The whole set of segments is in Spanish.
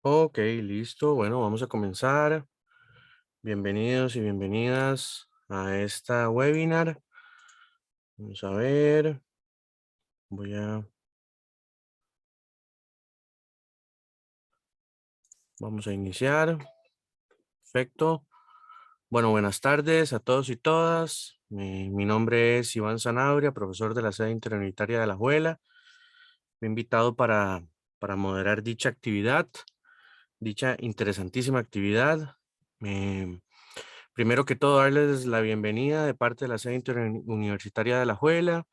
Ok, listo. Bueno, vamos a comenzar. Bienvenidos y bienvenidas a esta webinar. Vamos a ver. Voy a, vamos a iniciar. Perfecto. Bueno, buenas tardes a todos y todas. Mi nombre es Iván Zanabria, profesor de la sede interunitaria de Alajuela. Fui invitado para moderar dicha actividad, dicha interesantísima actividad. Eh, Primero que todo, darles la bienvenida de parte de la sede interuniversitaria de Alajuela,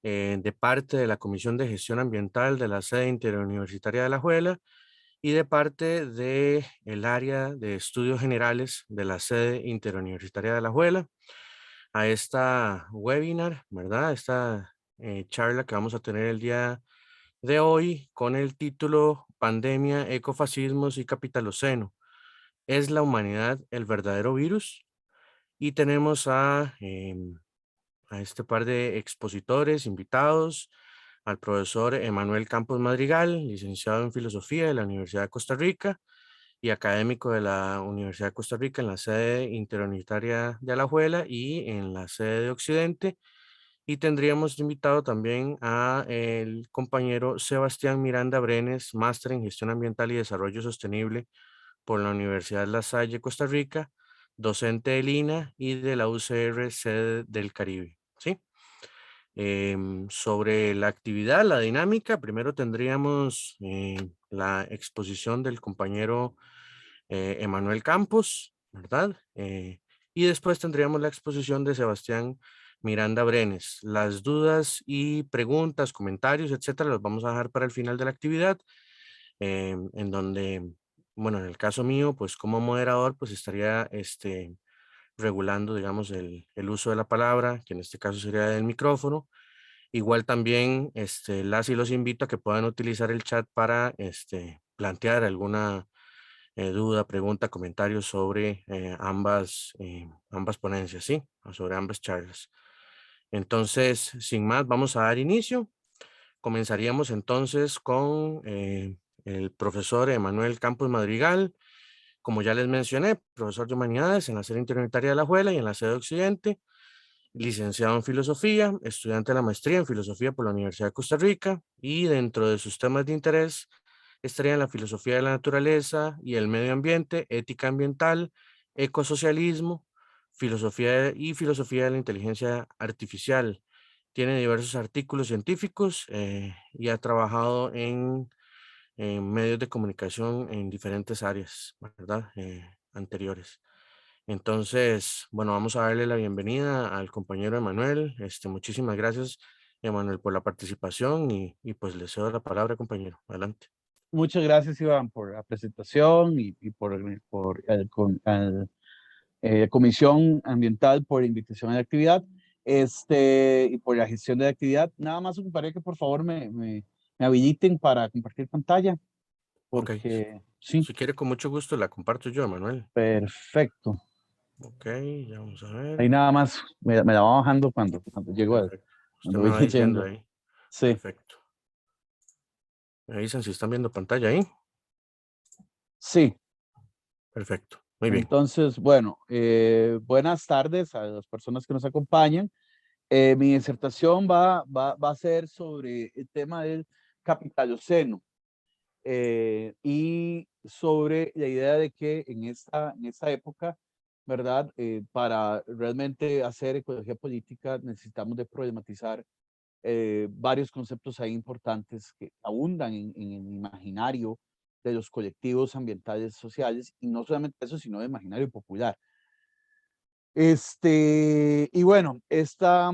de parte de la Comisión de Gestión Ambiental de la sede interuniversitaria de Alajuela y de parte de el área de estudios generales de la sede interuniversitaria de Alajuela a esta webinar, ¿verdad? Esta charla que vamos a tener el día de hoy con el título Pandemia, Ecofascismos y Capitaloceno. ¿Es la humanidad el verdadero virus? Y tenemos a este par de expositores invitados, al profesor Emanuel Campos Madrigal, licenciado en Filosofía de la Universidad de Costa Rica y académico de la Universidad de Costa Rica en la sede interunitaria de Alajuela y en la sede de Occidente. Y tendríamos invitado también a el compañero Sebastián Miranda Brenes, máster en Gestión Ambiental y Desarrollo Sostenible por la Universidad La Salle, Costa Rica, docente del INA y de la UCR, sede del Caribe. ¿Sí? Sobre la actividad, la dinámica, primero tendríamos la exposición del compañero Emanuel Campos, ¿verdad? Y después tendríamos la exposición de Sebastián Miranda Brenes. Las dudas y preguntas, comentarios, etcétera, los vamos a dejar para el final de la actividad, en donde, bueno, en el caso mío, pues como moderador, pues estaría regulando, digamos, el uso de la palabra, que en este caso sería del micrófono. Igual también las y los invito a que puedan utilizar el chat para plantear alguna duda, pregunta, comentario sobre ambas ponencias, ¿sí? O sobre ambas charlas. Entonces, sin más, vamos a dar inicio. Comenzaríamos entonces con el profesor Emanuel Campos Madrigal. Como ya les mencioné, profesor de Humanidades en la sede interunitaria de La Juela y en la sede Occidente, licenciado en Filosofía, estudiante de la maestría en Filosofía por la Universidad de Costa Rica y dentro de sus temas de interés estarían la filosofía de la naturaleza y el medio ambiente, ética ambiental, ecosocialismo, filosofía de la inteligencia artificial. Tiene diversos artículos científicos y ha trabajado en medios de comunicación en diferentes áreas, ¿verdad? Anteriores. Entonces, bueno, vamos a darle la bienvenida al compañero Emanuel. Muchísimas gracias, Emanuel, por la participación y pues le cedo la palabra, compañero. Adelante. Muchas gracias, Iván, por la presentación y por Comisión Ambiental por la invitación a la actividad y por la gestión de la actividad. Nada más ocuparé que por favor me habiliten para compartir pantalla, Ok, porque sí, si quiere, con mucho gusto la comparto yo, Emanuel. perfecto. Ok, ya vamos a Ahí ver. nada más me la va bajando cuando llego Perfecto. Usted cuando me voy va diciendo leyendo. ahí. Sí, Perfecto. Me avisan si están viendo pantalla ahí. sí. Perfecto. Muy bien. Entonces, bueno, buenas tardes a las personas que nos acompañan. Mi disertación va a ser sobre el tema del capitaloceno y sobre la idea de que en esta época, ¿verdad? Para realmente hacer ecología política necesitamos de problematizar varios conceptos ahí importantes que abundan en el imaginario de los colectivos ambientales sociales y no solamente eso, sino de imaginario popular. Y bueno, esta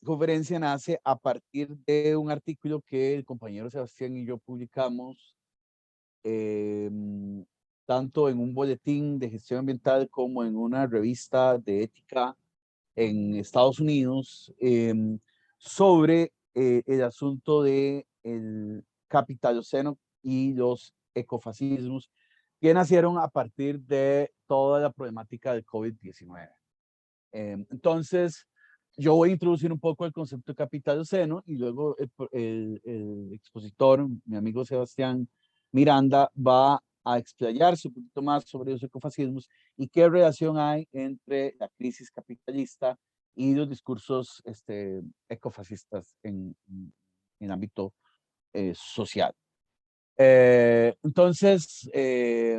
conferencia nace a partir de un artículo que el compañero Sebastián y yo publicamos em, tanto en un boletín de gestión ambiental como en una revista de ética en Estados Unidos sobre el asunto de el capitaloceno y los ecofascismos que nacieron a partir de toda la problemática del COVID-19. Entonces, yo voy a introducir un poco el concepto de capitaloceno y luego el expositor, mi amigo Sebastián, Miranda va a explayarse un poquito más sobre los ecofascismos y qué relación hay entre la crisis capitalista y los discursos ecofascistas en ámbito social. Entonces,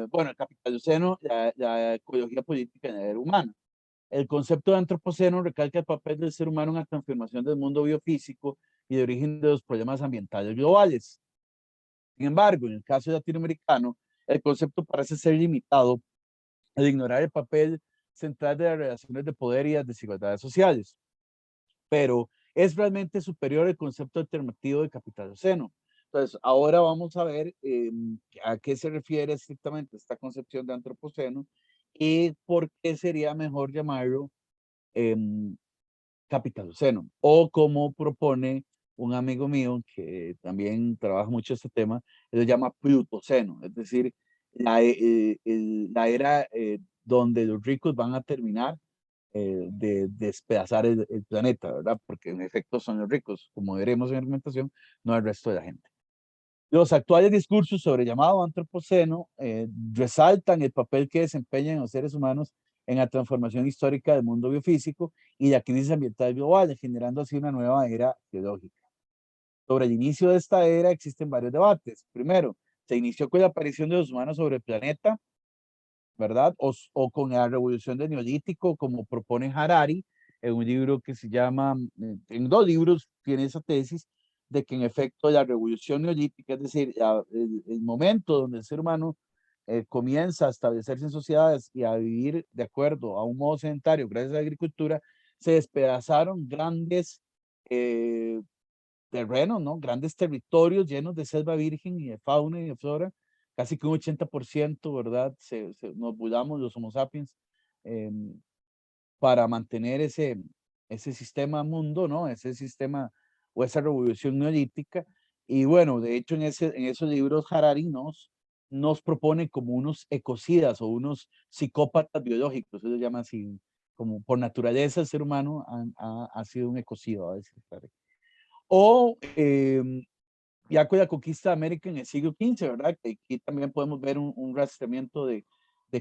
bueno, el Capitaloceno, la ecología política en el ser humano. El concepto de antropoceno recalca el papel del ser humano en la transformación del mundo biofísico y de origen de los problemas ambientales globales. Sin embargo, en el caso latinoamericano, el concepto parece ser limitado al ignorar el papel central de las relaciones de poder y las desigualdades sociales. Pero es realmente superior el concepto alternativo de capitaloceno. Entonces, ahora vamos a ver a qué se refiere estrictamente esta concepción de antropoceno y por qué sería mejor llamarlo eh, capitaloceno, o como propone un amigo mío que también trabaja mucho este tema, él lo llama plutoceno, es decir, la era donde los ricos van a terminar de despedazar el planeta, ¿verdad? Porque en efecto son los ricos, como veremos en la argumentación, no el resto de la gente. Los actuales discursos sobre llamado antropoceno resaltan el papel que desempeñan los seres humanos en la transformación histórica del mundo biofísico y la crisis ambiental global, generando así una nueva era geológica. Sobre el inicio de esta era existen varios debates. Primero, se inició con la aparición de los humanos sobre el planeta, ¿verdad? O con la revolución del neolítico, como propone Harari, en un libro que se llama, en dos libros tiene esa tesis, de que en efecto la revolución neolítica, es decir, el momento donde el ser humano comienza a establecerse en sociedades y a vivir de acuerdo a un modo sedentario gracias a la agricultura, se despedazaron grandes terrenos, ¿no? Grandes territorios llenos de selva virgen y de fauna y de flora, casi que un 80%, ¿verdad? Nos mudamos los Homo sapiens eh, para mantener ese sistema mundo, ¿no? Ese sistema o esa revolución neolítica. Y bueno, de hecho, en esos libros Harari nos propone como unos ecocidas o unos psicópatas biológicos, se lo llama así, como por naturaleza el ser humano ha sido un ecocida, a decir, o ya con la conquista de América en el siglo XV, ¿verdad? Que aquí también podemos ver un rastreamiento de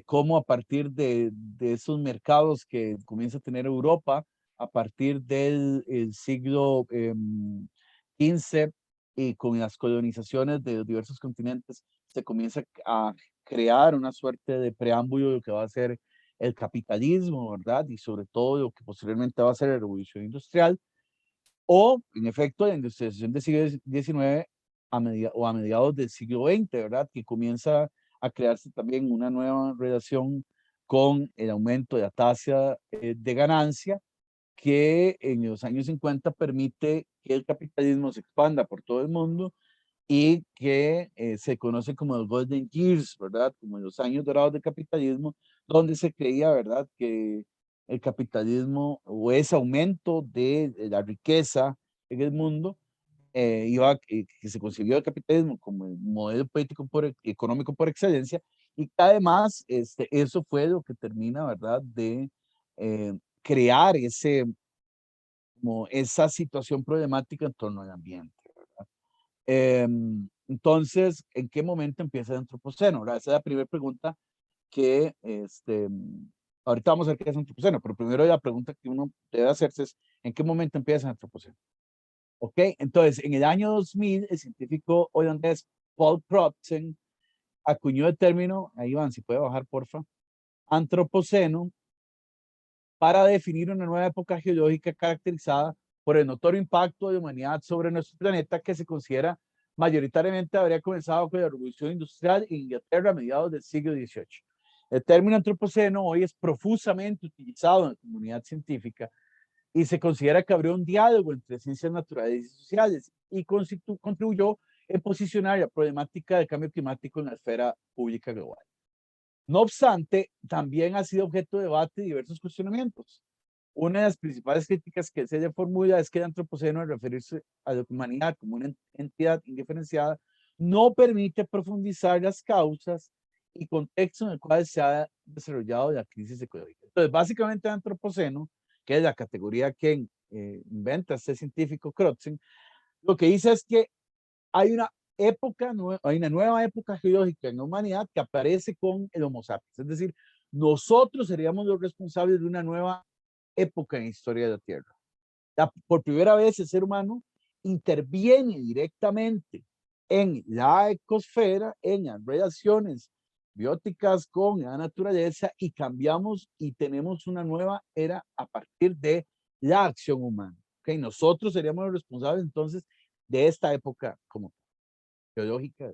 cómo a partir de esos mercados que comienza a tener Europa a partir del el siglo XV y con las colonizaciones de los diversos continentes, se comienza a crear una suerte de preámbulo de lo que va a ser el capitalismo, ¿verdad? Y sobre todo lo que posteriormente va a ser la revolución industrial o, en efecto, la industrialización del siglo XIX a mediados del siglo XX, ¿verdad? Que comienza a crearse también una nueva relación con el aumento de la tasa de ganancia que en los años 50 permite que el capitalismo se expanda por todo el mundo y que se conoce como los Golden Years, ¿verdad? Como los años dorados del capitalismo, donde se creía, ¿verdad? Que el capitalismo o ese aumento de la riqueza en el mundo que se concibió el capitalismo como el modelo político económico por excelencia y que además eso fue lo que termina, ¿verdad? De crear como esa situación problemática en torno al ambiente. Entonces, ¿en qué momento empieza el antropoceno? Esa es la primera pregunta que, ahorita vamos a ver qué es antropoceno, pero primero la pregunta que uno debe hacerse es, ¿en qué momento empieza el antropoceno? Ok, entonces, en el año 2000, el científico holandés Paul Crutzen acuñó el término, ahí van, si puede bajar, porfa, antropoceno, para definir una nueva época geológica caracterizada por el notorio impacto de la humanidad sobre nuestro planeta que se considera mayoritariamente habría comenzado con la revolución industrial en Inglaterra a mediados del siglo XVIII. El término antropoceno hoy es profusamente utilizado en la comunidad científica y se considera que abrió un diálogo entre ciencias naturales y sociales y contribuyó en posicionar la problemática del cambio climático en la esfera pública global. No obstante, también ha sido objeto de debate y diversos cuestionamientos. Una de las principales críticas que se le formula es que el antropoceno, al referirse a la humanidad como una entidad indiferenciada, no permite profundizar las causas y contexto en el cual se ha desarrollado la crisis ecológica. Entonces, básicamente, el antropoceno, que es la categoría que inventa este científico Crutzen, lo que dice es que hay una hay una nueva época geológica en la humanidad que aparece con el Homo sapiens. Es decir, nosotros seríamos los responsables de una nueva época en la historia de la Tierra. Por primera vez el ser humano interviene directamente en la ecosfera, en las relaciones bióticas con la naturaleza y cambiamos y tenemos una nueva era a partir de la acción humana. ¿Okay? Nosotros seríamos los responsables entonces de esta época como geológica.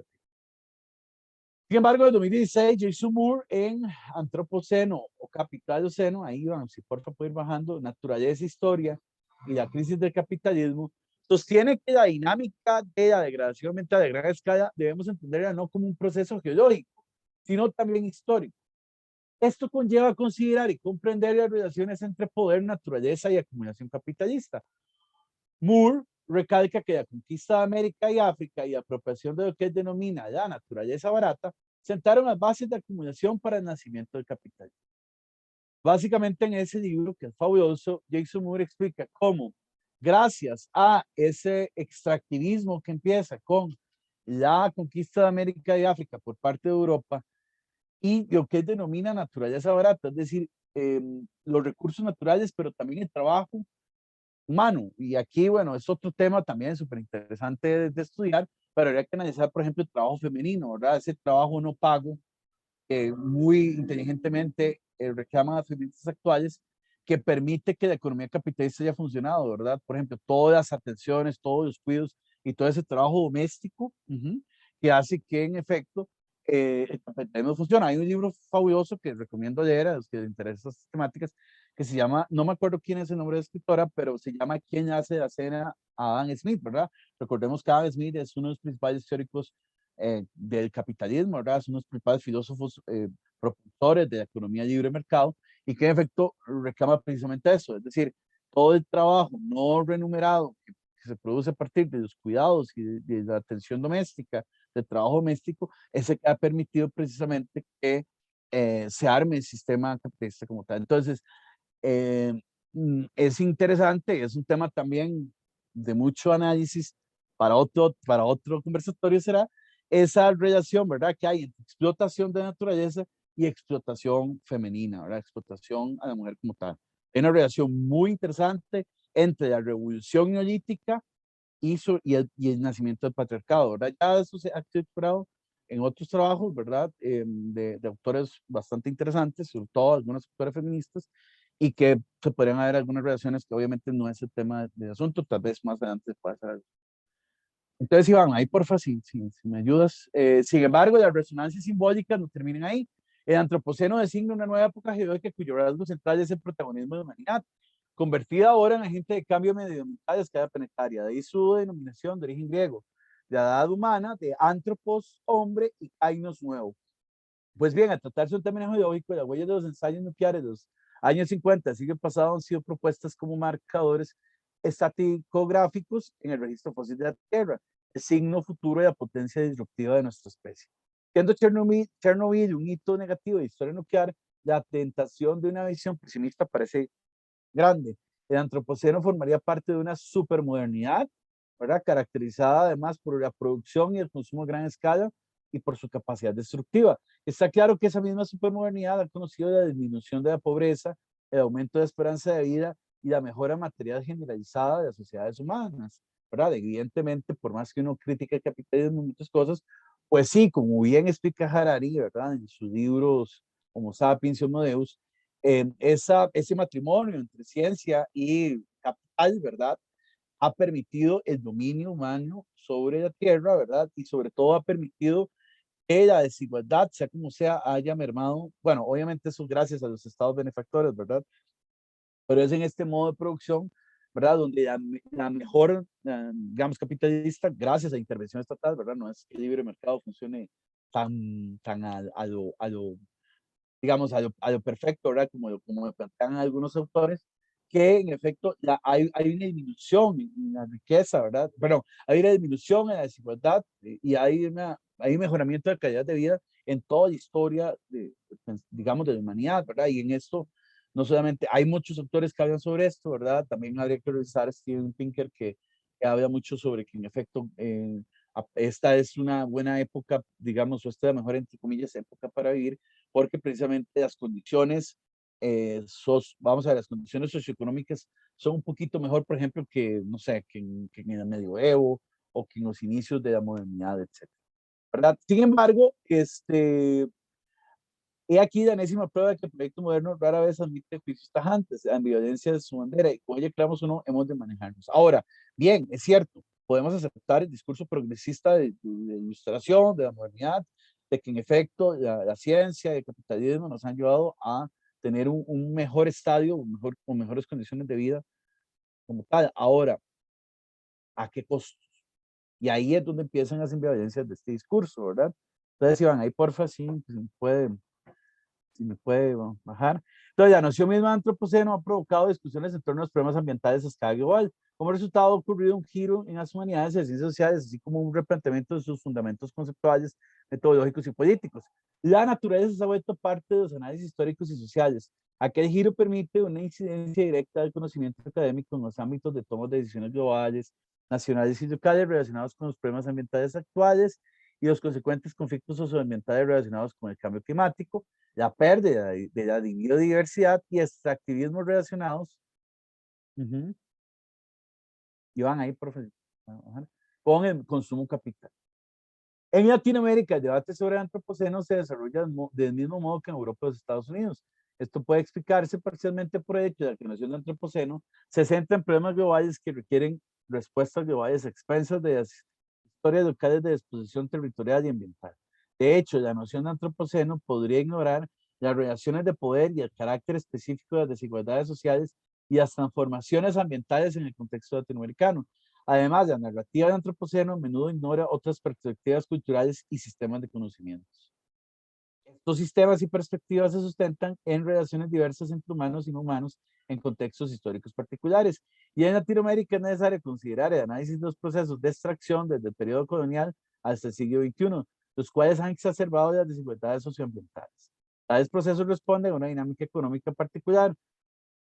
Sin embargo, en 2016, Jason Moore en Antropoceno o Capitaloceno, ahí van, si por favor puede ir bajando, Naturaleza, Historia y la crisis del capitalismo, sostiene que la dinámica de la degradación ambiental de gran escala debemos entenderla no como un proceso geológico, sino también histórico. Esto conlleva a considerar y comprender las relaciones entre poder, naturaleza y acumulación capitalista. Moore recalca que la conquista de América y África y la apropiación de lo que él denomina la naturaleza barata sentaron las bases de acumulación para el nacimiento del capitalismo. Básicamente en ese libro, que es fabuloso, Jason Moore explica cómo, gracias a ese extractivismo que empieza con la conquista de América y África por parte de Europa y lo que él denomina naturaleza barata, es decir, los recursos naturales, pero también el trabajo humano. Y aquí, bueno, es otro tema también súper interesante de estudiar, pero habría que analizar, por ejemplo, el trabajo femenino, ¿verdad? Ese trabajo no pago que muy inteligentemente reclaman las feministas actuales, que permite que la economía capitalista haya funcionado, ¿verdad? Por ejemplo, todas las atenciones, todos los cuidados y todo ese trabajo doméstico que hace que, en efecto, el capitalismo funciona. Hay un libro fabuloso que recomiendo leer a los que les interesan estas temáticas, que se llama, no me acuerdo quién es el nombre de la escritora, pero se llama ¿Quién hace la cena a Adam Smith? ¿Verdad? Recordemos que Adam Smith es uno de los principales teóricos del capitalismo, ¿verdad? Son los principales filósofos propulsores de la economía libre mercado y que en efecto reclama precisamente eso, es decir, todo el trabajo no remunerado que se produce a partir de los cuidados y de la atención doméstica, del trabajo doméstico, ese que ha permitido precisamente que se arme el sistema capitalista como tal. Entonces, es interesante, es un tema también de mucho análisis para otro conversatorio será esa relación, ¿verdad? Que hay entre explotación de naturaleza y explotación femenina, ¿verdad? Explotación a la mujer como tal. Hay una relación muy interesante entre la revolución neolítica y el nacimiento del patriarcado, ¿verdad? Ya eso se ha explorado en otros trabajos, ¿verdad? De autores bastante interesantes, sobre todo algunos autores feministas, y que se podrían haber algunas relaciones que obviamente no es el tema del asunto, tal vez más adelante pueda ser algo. Entonces, Iván, ahí porfa, si me ayudas. Sin embargo, las resonancias simbólicas no terminan ahí. El antropoceno designa una nueva época geológica cuyo rasgo central es el protagonismo de la humanidad, convertida ahora en agente de cambio medioambiental a escala planetaria. De ahí su denominación de origen griego, la edad humana, de antropos, hombre, y kainos, nuevo. Pues bien, al tratarse de un término geológico, las huellas de los ensayos nucleares de los años 50 del siglo pasado han sido propuestas como marcadores estratigráficos en el registro fósil de la Tierra, el signo futuro de la potencia disruptiva de nuestra especie. Siendo Chernobyl un hito negativo de historia nuclear, la tentación de una visión pesimista parece grande. El antropoceno formaría parte de una supermodernidad, ¿verdad? Caracterizada además por la producción y el consumo a gran escala y por su capacidad destructiva. Está claro que esa misma supermodernidad ha conocido la disminución de la pobreza, el aumento de esperanza de vida y la mejora material generalizada de las sociedades humanas, ¿verdad? Evidentemente, por más que uno critique el capitalismo y muchas cosas, pues sí, como bien explica Harari, ¿verdad? En sus libros Homo sapiens y Homo Deus, ese matrimonio entre ciencia y capital, ¿verdad? Ha permitido el dominio humano sobre la tierra, ¿verdad? Y sobre todo ha permitido que la desigualdad, sea como sea, haya mermado. Bueno, obviamente eso gracias a los estados benefactores, ¿verdad? Pero es en este modo de producción, ¿verdad? Donde la mejor, digamos, capitalista, gracias a intervención estatal, ¿verdad? No es que el libre mercado funcione tan a lo digamos, a lo perfecto, ¿verdad? Como lo plantean algunos autores, que en efecto hay una disminución en la riqueza, ¿verdad? Bueno, hay una disminución en la desigualdad y hay un mejoramiento de calidad de vida en toda la historia, pues, digamos, de la humanidad, ¿verdad? Y en esto, no solamente, hay muchos autores que hablan sobre esto, ¿verdad? También habría que revisar a Steven Pinker, que habla mucho sobre que en efecto esta es una buena época, digamos, o esta es la mejor, entre comillas, época para vivir, porque precisamente las condiciones, vamos a ver, las condiciones socioeconómicas son un poquito mejor, por ejemplo, que, no sé, que en el medioevo o que en los inicios de la modernidad, etcétera, ¿verdad? Sin embargo, he aquí la enésima prueba de que el proyecto moderno rara vez admite juicios tajantes, la ambivalencia de su bandera, y con ella, creamos o no, hemos de manejarnos. Ahora, bien, es cierto, podemos aceptar el discurso progresista de ilustración, de la modernidad, de que en efecto la ciencia y el capitalismo nos han llevado a tener un mejor estadio, con mejores condiciones de vida como tal. Ahora, ¿a qué costo? Y ahí es donde empiezan las ambivalencias de este discurso, ¿verdad? Entonces, Iván, ahí porfa, sí, si me puede bajar. Entonces, la noción misma de antropoceno ha provocado discusiones en torno a los problemas ambientales a escala global. Como resultado, ha ocurrido un giro en las humanidades y las ciencias sociales, así como un replanteamiento de sus fundamentos conceptuales, metodológicos y políticos. La naturaleza se ha vuelto parte de los análisis históricos y sociales. Aquel giro permite una incidencia directa del conocimiento académico en los ámbitos de toma de decisiones globales, nacionales y locales relacionados con los problemas ambientales actuales y los consecuentes conflictos socioambientales relacionados con el cambio climático, la pérdida de la biodiversidad y extractivismos relacionados. Y van ahí, profe, con el consumo capital. En Latinoamérica, el debate sobre el antropoceno se desarrolla del mismo modo que en Europa y los Estados Unidos. Esto puede explicarse parcialmente por el hecho de que la noción de antropoceno se centra en problemas globales que requieren respuestas globales a expensas de las historias locales de disposición territorial y ambiental. De hecho, la noción de antropoceno podría ignorar las relaciones de poder y el carácter específico de las desigualdades sociales y las transformaciones ambientales en el contexto latinoamericano. Además, la narrativa del antropoceno a menudo ignora otras perspectivas culturales y sistemas de conocimientos. Estos sistemas y perspectivas se sustentan en relaciones diversas entre humanos y no humanos en contextos históricos particulares. Y en Latinoamérica es necesario considerar el análisis de los procesos de extracción desde el periodo colonial hasta el siglo XXI, los cuales han exacerbado las desigualdades socioambientales. Tales procesos responden a una dinámica económica particular,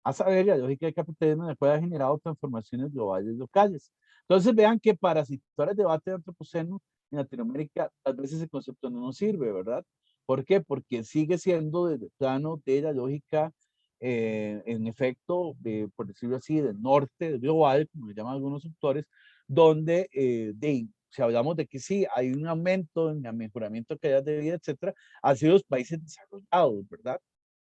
a saber, la lógica del capitalismo en la cual ha generado transformaciones globales locales. Entonces vean que para situar el debate de antropoceno en Latinoamérica, tal vez ese concepto no nos sirve, ¿verdad? ¿Por qué? Porque sigue siendo desde el plano de la lógica, en efecto, por decirlo así, del norte global, como le llaman algunos autores, donde si hablamos de que sí, hay un aumento en el mejoramiento de calidad de vida, etcétera, ha sido los países desarrollados, ¿verdad?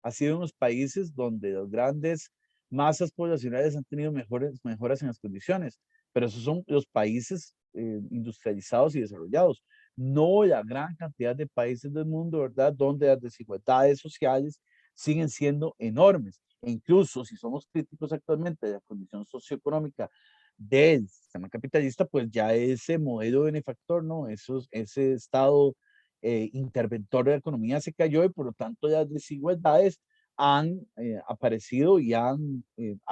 Ha sido en los países donde las grandes masas poblacionales han tenido mejoras en las condiciones, pero esos son los países industrializados y desarrollados, no la gran cantidad de países del mundo, ¿verdad? Donde las desigualdades sociales siguen siendo enormes. E incluso si somos críticos actualmente de la condición socioeconómica del sistema capitalista, pues ya ese modelo benefactor, ¿no? Ese estado interventor de la economía se cayó y por lo tanto las desigualdades han aparecido y han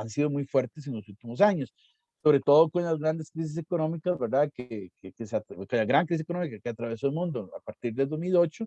sido muy fuertes en los últimos años, sobre todo con las grandes crisis económicas, ¿verdad? Que la gran crisis económica que atravesó el mundo a partir del 2008,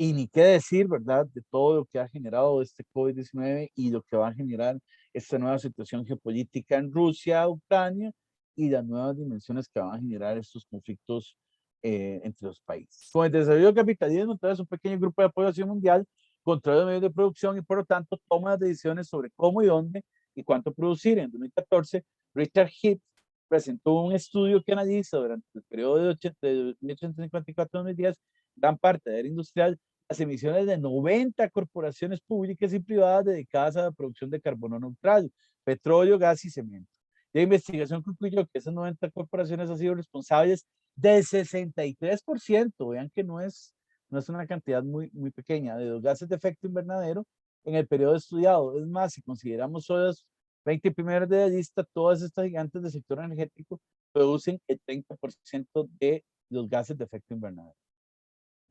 y ni qué decir, ¿verdad? De todo lo que ha generado este COVID-19 y lo que va a generar esta nueva situación geopolítica en Rusia, Ucrania, y las nuevas dimensiones que van a generar estos conflictos entre los países. Con el desarrollo del capitalismo, entonces un pequeño grupo de la población mundial controla los medios de producción y por lo tanto toma las decisiones sobre cómo y dónde y cuánto producir. En 2014, Richard Heath presentó un estudio que analiza durante el periodo de 1854 a 2010 gran parte de la era industrial, las emisiones de 90 corporaciones públicas y privadas dedicadas a la producción de carbono neutral, petróleo, gas y cemento. La investigación concluyó que esas 90 corporaciones han sido responsables del 63%, vean que no es una cantidad muy pequeña, de los gases de efecto invernadero en el periodo estudiado. Es más, si consideramos solo los 20 primeros de la lista, todas estas gigantes del sector energético producen el 30% de los gases de efecto invernadero.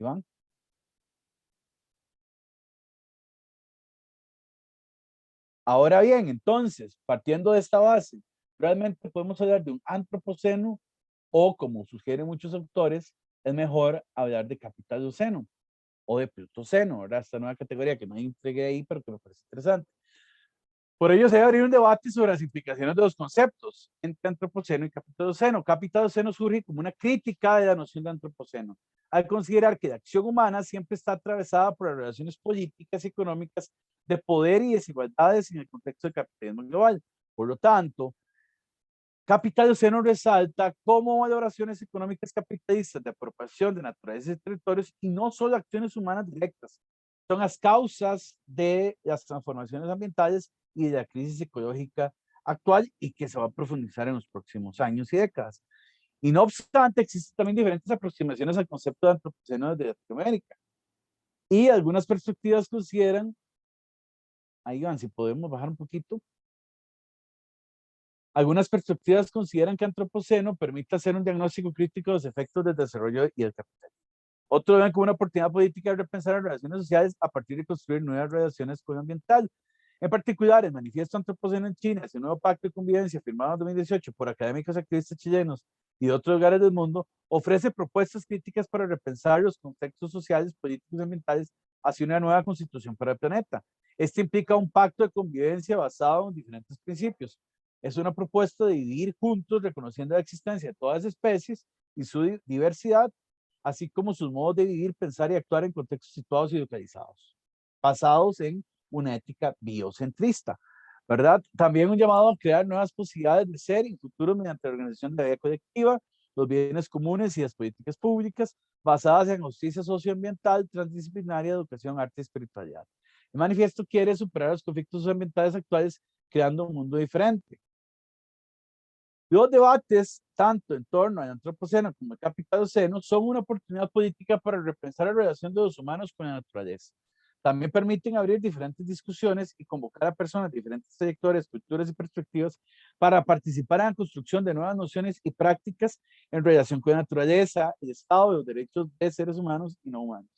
¿Iván? Ahora bien, entonces, partiendo de esta base, realmente podemos hablar de un antropoceno o, como sugieren muchos autores, es mejor hablar de capitaloceno o de plutoceno, ¿verdad? Esta nueva categoría que no entregué ahí, pero que me parece interesante. Por ello se debe abrir un debate sobre las implicaciones de los conceptos entre antropoceno y capitaldoceno. Capitaldoceno surge como una crítica de la noción de antropoceno, al considerar que la acción humana siempre está atravesada por las relaciones políticas y económicas de poder y desigualdades en el contexto del capitalismo global. Por lo tanto, Capitaldoceno resalta cómo valoraciones económicas capitalistas de apropiación de naturaleza y territorios, y no solo acciones humanas directas, son las causas de las transformaciones ambientales y de la crisis ecológica actual, y que se va a profundizar en los próximos años y décadas. Y no obstante, existen también diferentes aproximaciones al concepto de antropoceno desde Latinoamérica. Y algunas perspectivas consideran, ahí van, si podemos bajar un poquito, algunas perspectivas consideran que antropoceno permite hacer un diagnóstico crítico de los efectos del desarrollo y el capital. Otros ven como una oportunidad política de repensar las relaciones sociales a partir de construir nuevas relaciones con lo ambiental. En particular, el Manifiesto Antropoceno en China, ese nuevo pacto de convivencia firmado en 2018 por académicos activistas chilenos y de otros lugares del mundo, ofrece propuestas críticas para repensar los contextos sociales, políticos y ambientales hacia una nueva constitución para el planeta. Este implica un pacto de convivencia basado en diferentes principios. Es una propuesta de vivir juntos, reconociendo la existencia de todas las especies y su diversidad, así como sus modos de vivir, pensar y actuar en contextos situados y localizados, basados en una ética biocentrista, ¿verdad? También un llamado a crear nuevas posibilidades de ser y futuro mediante la organización de la vida colectiva, los bienes comunes y las políticas públicas basadas en justicia socioambiental, transdisciplinaria, educación, arte y espiritualidad. El manifiesto quiere superar los conflictos ambientales actuales creando un mundo diferente. Los debates, tanto en torno al antropoceno como al capitaldoceno, son una oportunidad política para repensar la relación de los humanos con la naturaleza. También permiten abrir diferentes discusiones y convocar a personas de diferentes trayectorias, culturas y perspectivas para participar en la construcción de nuevas nociones y prácticas en relación con la naturaleza, el estado de los derechos de seres humanos y no humanos.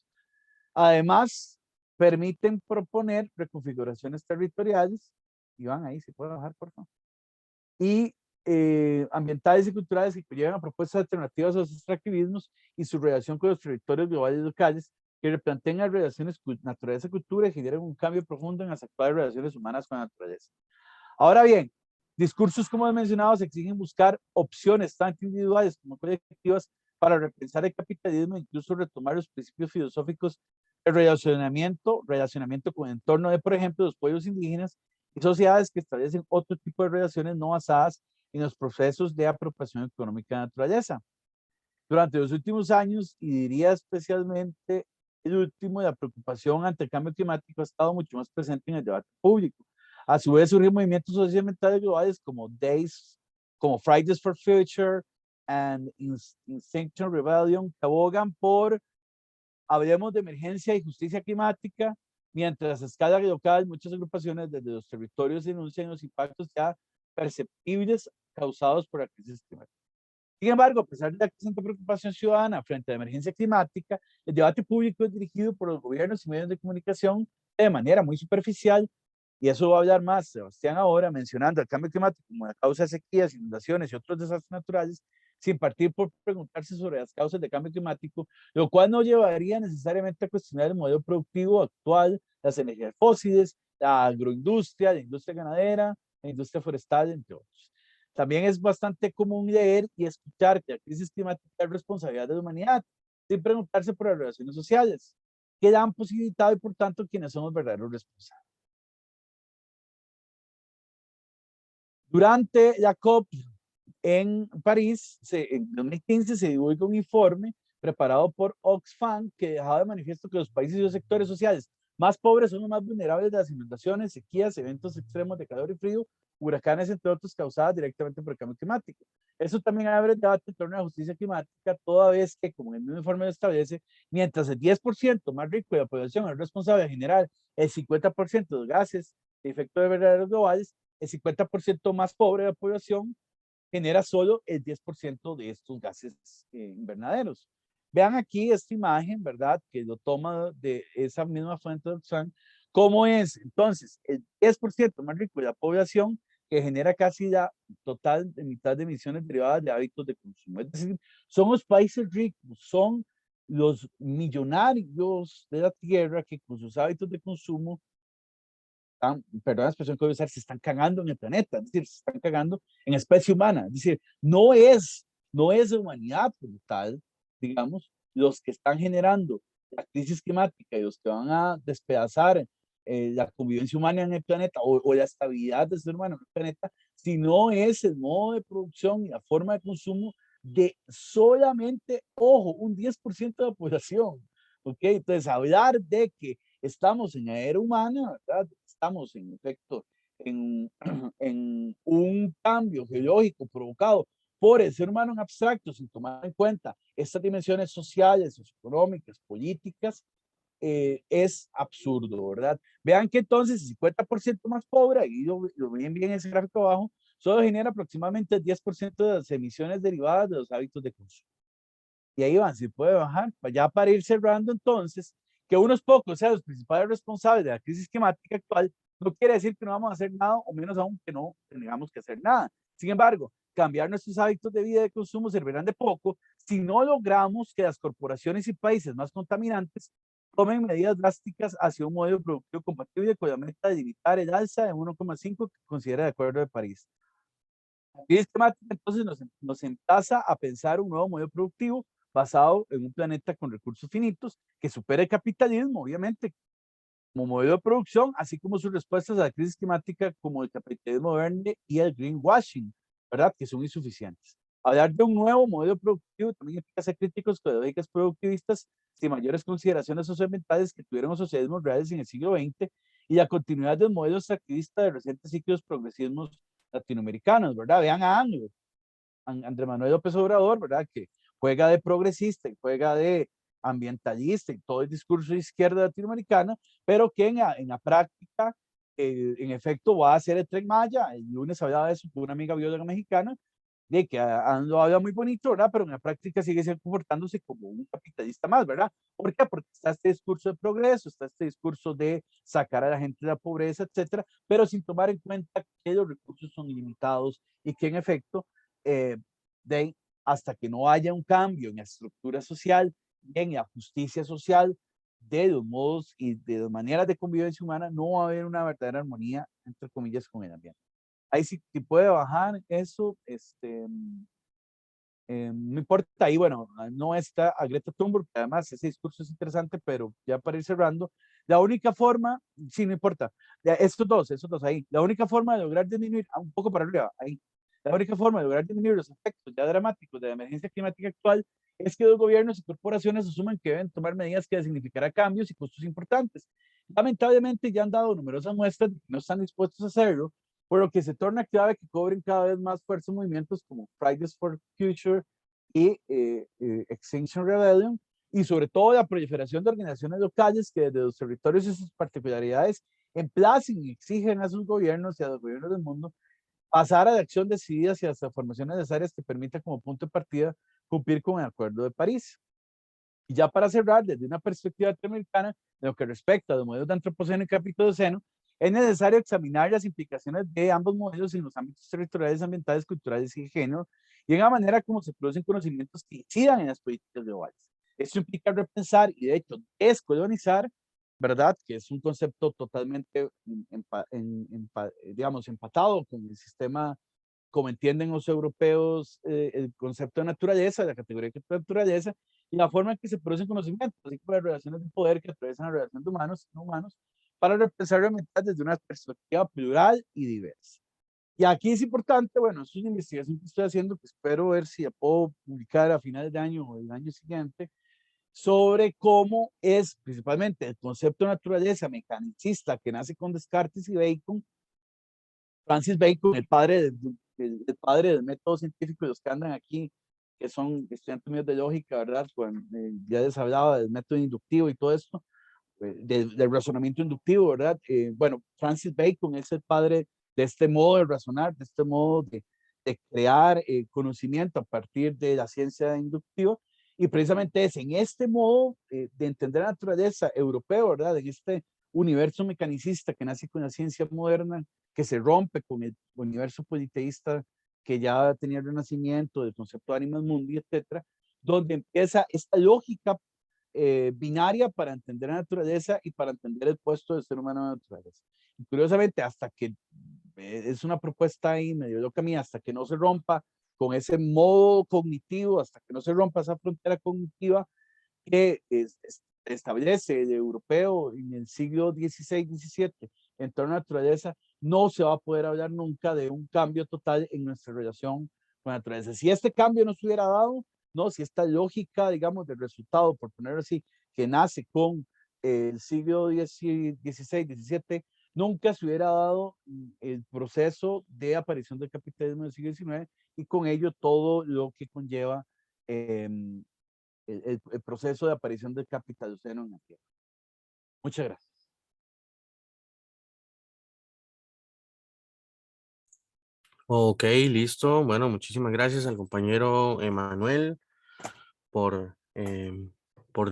Además, permiten proponer reconfiguraciones territoriales. Iván, ahí se puede bajar, por favor. Y ambientales y culturales que llevan a propuestas alternativas a los extractivismos y su relación con los territorios globales y locales, que replanteen las relaciones naturaleza-cultura y generan un cambio profundo en las actuales relaciones humanas con la naturaleza. Ahora bien, discursos como he mencionado se exigen buscar opciones tanto individuales como colectivas para repensar el capitalismo e incluso retomar los principios filosóficos de relacionamiento con el entorno de, por ejemplo, los pueblos indígenas y sociedades que establecen otro tipo de relaciones no basadas en los procesos de apropiación económica de la naturaleza. Durante los últimos años, y diría especialmente el último, la preocupación ante el cambio climático ha estado mucho más presente en el debate público. A su vez, surgen movimientos socioambientales globales como Fridays for Future and Extinction Rebellion, que abogan por, hablemos de emergencia y justicia climática, mientras a escala local muchas agrupaciones desde los territorios denuncian los impactos ya perceptibles causados por la crisis climática. Sin embargo, a pesar de la creciente preocupación ciudadana frente a la emergencia climática, el debate público es dirigido por los gobiernos y medios de comunicación de manera muy superficial, y eso va a hablar más Sebastián ahora, mencionando el cambio climático como la causa de sequías, inundaciones y otros desastres naturales, sin partir por preguntarse sobre las causas del cambio climático, lo cual no llevaría necesariamente a cuestionar el modelo productivo actual, las energías fósiles, la agroindustria, la industria ganadera, la industria forestal, entre otros. También es bastante común leer y escuchar que la crisis climática es responsabilidad de la humanidad, sin preguntarse por las relaciones sociales, que la han posibilitado y por tanto quienes son los verdaderos responsables. Durante la COP en París, en 2015 se divulga un informe preparado por Oxfam que dejaba de manifiesto que los países y los sectores sociales más pobres son los más vulnerables de las inundaciones, sequías, eventos extremos de calor y frío, huracanes, entre otros, causadas directamente por el cambio climático. Eso también abre el debate en torno a la justicia climática, toda vez que, como el mismo informe lo establece, mientras el 10% más rico de la población es responsable de generar el 50% de los gases de efecto de verdaderos globales, el 50% más pobre de la población genera solo el 10% de estos gases invernaderos. Vean aquí esta imagen, ¿verdad? Que lo toma de esa misma fuente de Oxfam. ¿Cómo es? Entonces, el 10% más rico de la población que genera casi la total de mitad de emisiones derivadas de hábitos de consumo. Es decir, son los países ricos, son los millonarios de la tierra que con sus hábitos de consumo están, perdón la expresión que voy a usar, se están cagando en el planeta, es decir, se están cagando en la especie humana, es decir, no es la humanidad como tal, digamos, los que están generando la crisis climática y los que van a despedazar la convivencia humana en el planeta o la estabilidad del ser humano en el planeta, sino es el modo de producción y la forma de consumo de solamente, ojo, un 10% de la población. ¿Ok? Entonces, hablar de que estamos en la era humana, ¿verdad? Estamos en efecto en, en un cambio geológico provocado por el ser humano en abstracto, sin tomar en cuenta estas dimensiones sociales, socioeconómicas, políticas, es absurdo, ¿verdad? Vean que entonces el 50% más pobre, y lo ven bien en ese gráfico abajo, solo genera aproximadamente el 10% de las emisiones derivadas de los hábitos de consumo. Y ahí van, si puede bajar, ya para ir cerrando entonces, que unos pocos sean los principales responsables de la crisis climática actual, no quiere decir que no vamos a hacer nada, o menos aún que no tengamos que hacer nada. Sin embargo, cambiar nuestros hábitos de vida y de consumo servirán de poco si no logramos que las corporaciones y países más contaminantes tomen medidas drásticas hacia un modelo productivo compatible con la meta de limitar el alza de 1,5 que considera el Acuerdo de París. La crisis climática entonces nos emplaza a pensar un nuevo modelo productivo basado en un planeta con recursos finitos que supere el capitalismo, obviamente, como modelo de producción, así como sus respuestas a la crisis climática como el capitalismo verde y el greenwashing, ¿verdad? Que son insuficientes. Hablar de un nuevo modelo productivo también implica ser críticos con lógicas productivistas sin mayores consideraciones socioambientales que tuvieron los socialismos reales en el siglo XX y la continuidad del modelo extractivista de recientes ciclos progresismos latinoamericanos, ¿verdad? Vean a AMLO, Andrés Manuel López Obrador, ¿verdad? Que juega de progresista y juega de ambientalista y todo el discurso de izquierda latinoamericana, pero que en la práctica, en efecto, va a hacer el Tren Maya. El lunes hablaba de eso con una amiga bióloga mexicana, de que lo habla muy bonito, ¿verdad? Pero en la práctica sigue comportándose como un capitalista más, ¿verdad? ¿Por qué? Porque está este discurso de progreso, está este discurso de sacar a la gente de la pobreza, etcétera, pero sin tomar en cuenta que los recursos son ilimitados y que en efecto, eh, de, hasta que no haya un cambio en la estructura social y en la justicia social de los modos y de las maneras de convivencia humana, no va a haber una verdadera armonía, entre comillas, con el ambiente. Ahí sí, si puede bajar eso, no importa, ahí bueno, no está a Greta Thunberg, además ese discurso es interesante, pero ya para ir cerrando, la única forma, sí, no importa, estos dos ahí, la única forma de lograr disminuir, un poco para arriba, ahí, la única forma de lograr disminuir los efectos ya dramáticos de la emergencia climática actual es que los gobiernos y corporaciones asuman que deben tomar medidas que significarán cambios y costos importantes. Lamentablemente ya han dado numerosas muestras de que no están dispuestos a hacerlo, por lo que se torna clave que cobren cada vez más fuerza movimientos como Fridays for Future y Extinction Rebellion, y sobre todo la proliferación de organizaciones locales que desde los territorios y sus particularidades emplacen y exigen a sus gobiernos y a los gobiernos del mundo pasar a la acción decidida hacia las transformaciones necesarias que permitan como punto de partida cumplir con el Acuerdo de París. Y ya para cerrar, desde una perspectiva latinoamericana, de lo que respecta a los modelos de antropoceno y capitoceno, es necesario examinar las implicaciones de ambos modelos en los ámbitos territoriales, ambientales, culturales y de género, y en la manera como se producen conocimientos que incidan en las políticas globales. Esto implica repensar y, de hecho, descolonizar, ¿verdad? Que es un concepto totalmente, digamos, empatado con el sistema como entienden los europeos el concepto de naturaleza, la categoría de naturaleza, y la forma en que se producen conocimientos, así como las relaciones de poder que atraviesan la relación de humanos y no humanos, para repensar la mentalidad desde una perspectiva plural y diversa. Y aquí es importante, bueno, es una investigación que estoy haciendo, que espero ver si la puedo publicar a finales de año o el año siguiente, sobre cómo es principalmente el concepto de naturaleza mecanicista que nace con Descartes y Bacon, Francis Bacon, el padre del método científico, y los que andan aquí, que son estudiantes míos de lógica, ¿verdad? Cuando, ya les hablaba del método inductivo y todo esto, del razonamiento inductivo, ¿verdad? Bueno, Francis Bacon es el padre de este modo de razonar, de este modo de crear conocimiento a partir de la ciencia inductiva, y precisamente es en este modo de entender la naturaleza europeo, ¿verdad? En este universo mecanicista que nace con la ciencia moderna, que se rompe con el universo politeísta que ya tenía el renacimiento, del concepto de animus mundi, etcétera, donde empieza esta lógica binaria para entender la naturaleza y para entender el puesto del ser humano en la naturaleza. curiosamente, hasta que es una propuesta ahí medio loca mía, hasta que no se rompa con ese modo cognitivo, hasta que no se rompa esa frontera cognitiva que establece el europeo en el siglo XVI, XVII en torno a la naturaleza, no se va a poder hablar nunca de un cambio total en nuestra relación con la naturaleza. Si este cambio no se hubiera dado, no, si esta lógica, digamos, del resultado, por ponerlo así, que nace con el siglo XVI, XVII, nunca se hubiera dado el proceso de aparición del capitalismo del siglo XIX y con ello todo lo que conlleva el proceso de aparición del capitaloceno en la Tierra. Muchas gracias. Ok, listo. Bueno, muchísimas gracias al compañero Emanuel por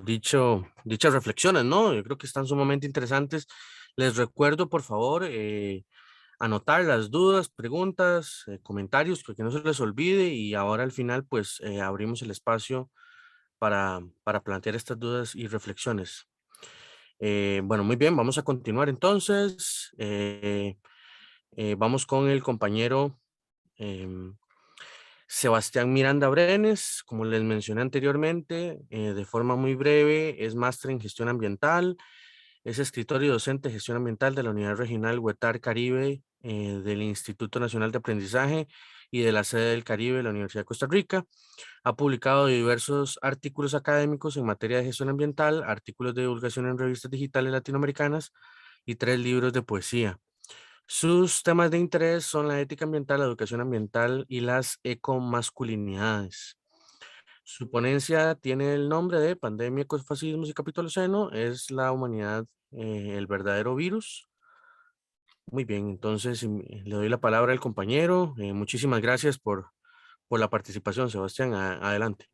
dichas reflexiones, ¿no? Yo creo que están sumamente interesantes. Les recuerdo, por favor, anotar las dudas, preguntas, comentarios, porque no se les olvide y ahora al final, pues, abrimos el espacio para plantear estas dudas y reflexiones. Bueno, muy bien, vamos a continuar entonces. Vamos con el compañero em, Sebastián Miranda Brenes, como les mencioné anteriormente, de forma muy breve, es máster en gestión ambiental, es escritor y docente de gestión ambiental de la Unidad Regional Huetar Caribe del Instituto Nacional de Aprendizaje y de la sede del Caribe de la Universidad de Costa Rica. Ha publicado diversos artículos académicos en materia de gestión ambiental, artículos de divulgación en revistas digitales latinoamericanas y 3 libros de poesía. Sus temas de interés son la ética ambiental, la educación ambiental y las ecomasculinidades. Su ponencia tiene el nombre de Pandemia, Ecofascismos y Capitoloceno. ¿Es la humanidad el verdadero virus? Muy bien, entonces le doy la palabra al compañero. Muchísimas gracias por la participación, Sebastián. Adelante.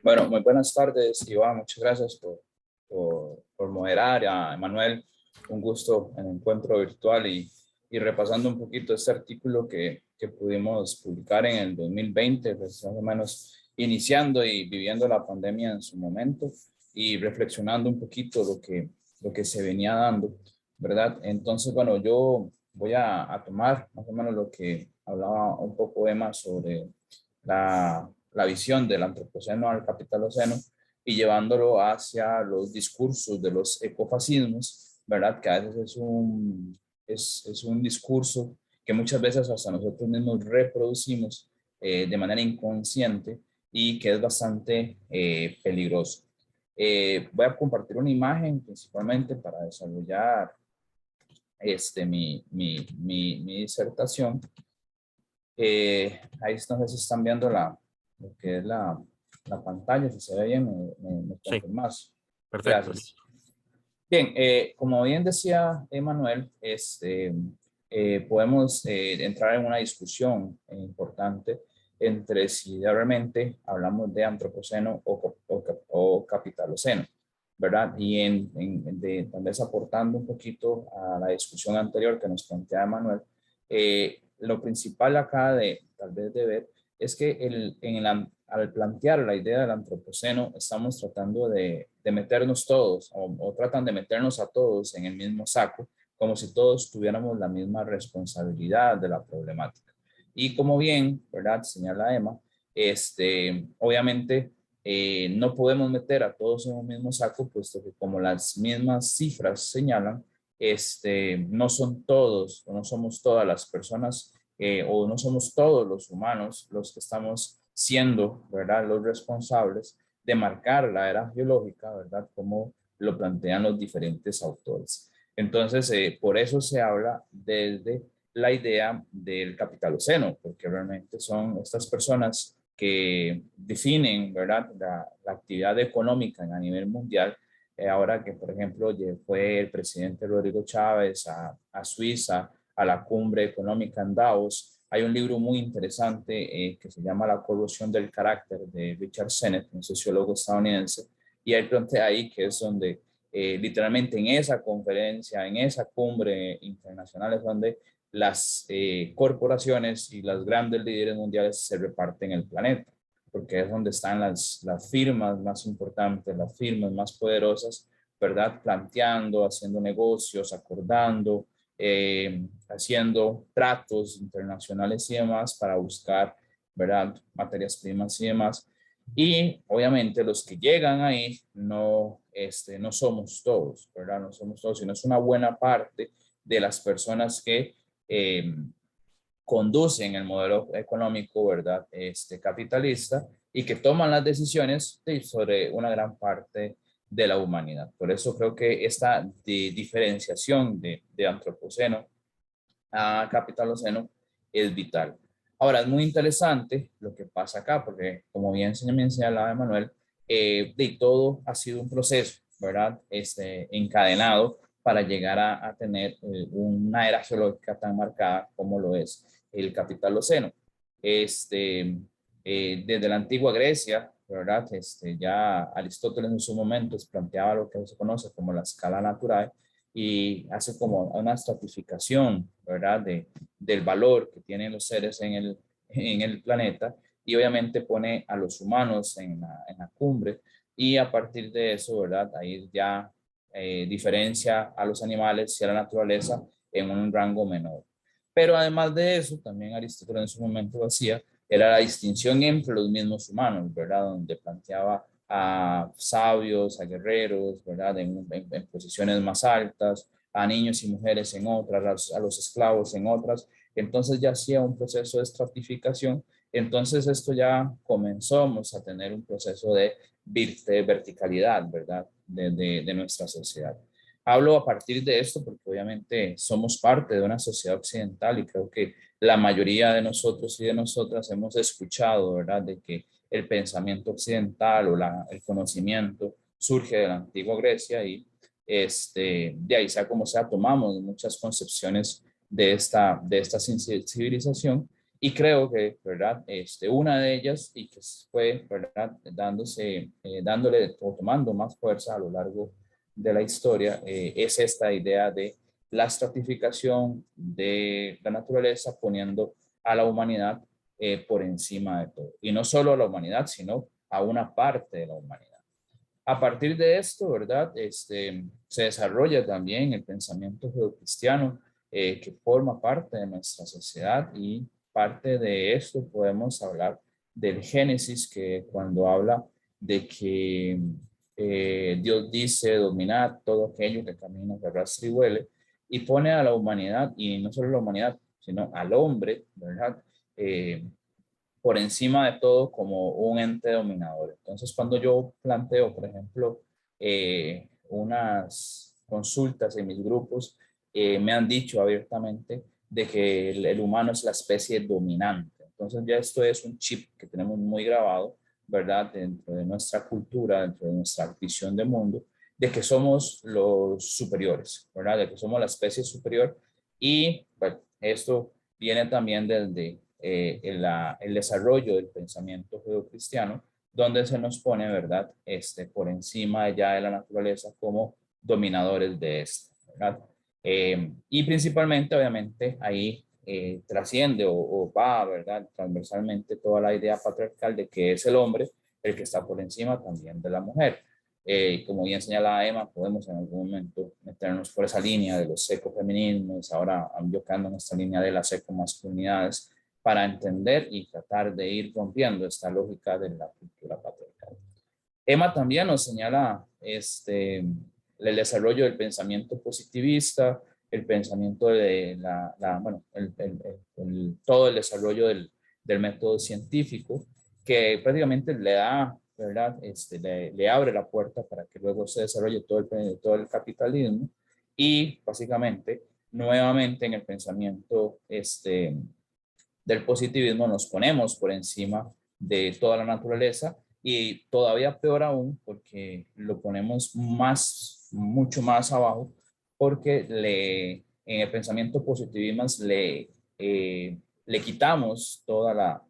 Bueno, muy buenas tardes, Iván. Muchas gracias por moderar. A Emanuel, un gusto en el encuentro virtual y repasando un poquito este artículo que pudimos publicar en el 2020, pues más o menos iniciando y viviendo la pandemia en su momento y reflexionando un poquito lo que se venía dando, ¿verdad? Entonces, bueno, yo voy a tomar más o menos lo que hablaba un poco Emma sobre la visión del antropoceno al capitaloceno y llevándolo hacia los discursos de los ecofascismos, ¿verdad? Que a veces es un discurso que muchas veces hasta nosotros mismos reproducimos de manera inconsciente y que es bastante peligroso. Voy a compartir una imagen principalmente para desarrollar mi disertación. Ahí no sé si están viendo lo que es la pantalla, si se ve bien, me Sí, confirmas. perfecto. Gracias. Bien, como bien decía Emanuel, podemos entrar en una discusión importante entre si realmente hablamos de antropoceno o capitaloceno, ¿verdad? Y tal vez aportando un poquito a la discusión anterior que nos plantea Emanuel, lo principal acá tal vez de ver es que al plantear la idea del antropoceno, estamos tratando de meternos todos o tratan de meternos a todos en el mismo saco, como si todos tuviéramos la misma responsabilidad de la problemática. Y como bien, ¿verdad? Señala Emma, obviamente no podemos meter a todos en un mismo saco, puesto que como las mismas cifras señalan, no son todos o no somos todas las personas o no somos todos los humanos los que estamos siendo, ¿verdad? Los responsables de marcar la era geológica, ¿verdad? Como lo plantean los diferentes autores. Entonces, por eso se habla desde la idea del capitaloceno, porque realmente son estas personas que definen, ¿verdad? La actividad económica a nivel mundial. Ahora que, por ejemplo, fue el presidente Rodrigo Chávez a Suiza, a la cumbre económica en Davos, hay un libro muy interesante que se llama La corrosión del carácter de Richard Sennett, un sociólogo estadounidense, y él plantea ahí que es donde literalmente en esa conferencia, en esa cumbre internacional es donde las corporaciones y las grandes líderes mundiales se reparten el planeta, porque es donde están las firmas más importantes, las firmas más poderosas, ¿verdad? Planteando, haciendo negocios, acordando, haciendo tratos internacionales y demás para buscar, ¿verdad?, materias primas y demás. Y obviamente los que llegan ahí no, no somos todos, ¿verdad? No somos todos, sino es una buena parte de las personas que conducen el modelo económico, ¿verdad?, capitalista, y que toman las decisiones sobre una gran parte de la humanidad. Por eso creo que esta diferenciación de antropoceno a capitaloceno es vital. Ahora, es muy interesante lo que pasa acá, porque como bien me señalaba Emanuel, de todo ha sido un proceso, ¿verdad?, encadenado para llegar a tener una era geológica tan marcada como lo es el capitaloceno. Desde la antigua Grecia, ¿verdad?, ya Aristóteles en su momento planteaba lo que se conoce como la escala natural, y hace como una estratificación, ¿verdad?, del valor que tienen los seres en el planeta, y obviamente pone a los humanos en la cumbre, y a partir de eso, ¿verdad?, ahí ya diferencia a los animales y a la naturaleza en un rango menor. Pero además de eso, también Aristóteles en su momento lo hacía, era la distinción entre los mismos humanos, ¿verdad?, donde planteaba a sabios, a guerreros, ¿verdad?, en posiciones más altas, a niños y mujeres en otras, a los esclavos en otras. Entonces ya hacía un proceso de estratificación. Entonces esto ya comenzamos a tener un proceso de verticalidad, ¿verdad?, de nuestra sociedad. Hablo a partir de esto porque obviamente somos parte de una sociedad occidental, y creo que la mayoría de nosotros y de nosotras hemos escuchado, ¿verdad?, de que el pensamiento occidental o el conocimiento surge de la antigua Grecia, y de ahí sea como sea, tomamos muchas concepciones de esta civilización, y creo que, ¿verdad?, una de ellas, y que fue, ¿verdad?, dándole o tomando más fuerza a lo largo de la historia, es esta idea de la estratificación de la naturaleza, poniendo a la humanidad por encima de todo. Y no solo a la humanidad, sino a una parte de la humanidad. A partir de esto, ¿verdad?, se desarrolla también el pensamiento judeocristiano, que forma parte de nuestra sociedad, y parte de esto podemos hablar del Génesis, que cuando habla de que Dios dice dominar todo aquello que camina, que arrastra y huele, y pone a la humanidad, y no solo la humanidad, sino al hombre, ¿verdad?, por encima de todo como un ente dominador. Entonces, cuando yo planteo, por ejemplo, unas consultas en mis grupos, me han dicho abiertamente de que el humano es la especie dominante. Entonces, ya esto es un chip que tenemos muy grabado, ¿verdad?, dentro de nuestra cultura, dentro de nuestra visión de mundo, de que somos los superiores, ¿verdad?, de que somos la especie superior. Y bueno, esto viene también desde el desarrollo del pensamiento judeocristiano, donde se nos pone, ¿verdad?, por encima ya de la naturaleza como dominadores de esta, ¿verdad? Y principalmente, obviamente, ahí trasciende o va, ¿verdad?, transversalmente toda la idea patriarcal de que es el hombre el que está por encima también de la mujer. Como bien señalaba Emma, podemos en algún momento meternos por esa línea de los ecofeminismos, ahora yo quedando en esta línea de las ecomasculinidades, para entender y tratar de ir rompiendo esta lógica de la cultura patriarcal. Emma también nos señala el desarrollo del pensamiento positivista, el pensamiento de bueno, todo el desarrollo del método científico, que prácticamente le da, ¿verdad?, le abre la puerta para que luego se desarrolle todo el capitalismo, y básicamente, nuevamente en el pensamiento del positivismo nos ponemos por encima de toda la naturaleza, y todavía peor aún porque lo ponemos mucho más abajo, porque en el pensamiento positivismo le quitamos toda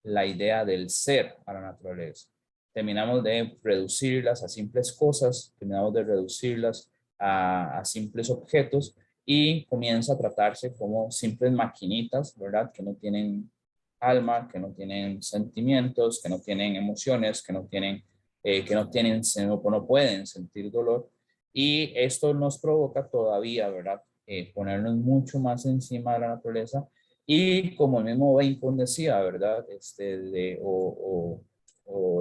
la idea del ser a la naturaleza. Terminamos de reducirlas a simples cosas, terminamos de reducirlas a simples objetos, y comienza a tratarse como simples maquinitas, ¿verdad?, que no tienen alma, que no tienen sentimientos, que no tienen emociones, que no pueden sentir dolor. Y esto nos provoca todavía, ¿verdad?, ponernos mucho más encima de la naturaleza y como el mismo Bacon decía, ¿verdad? O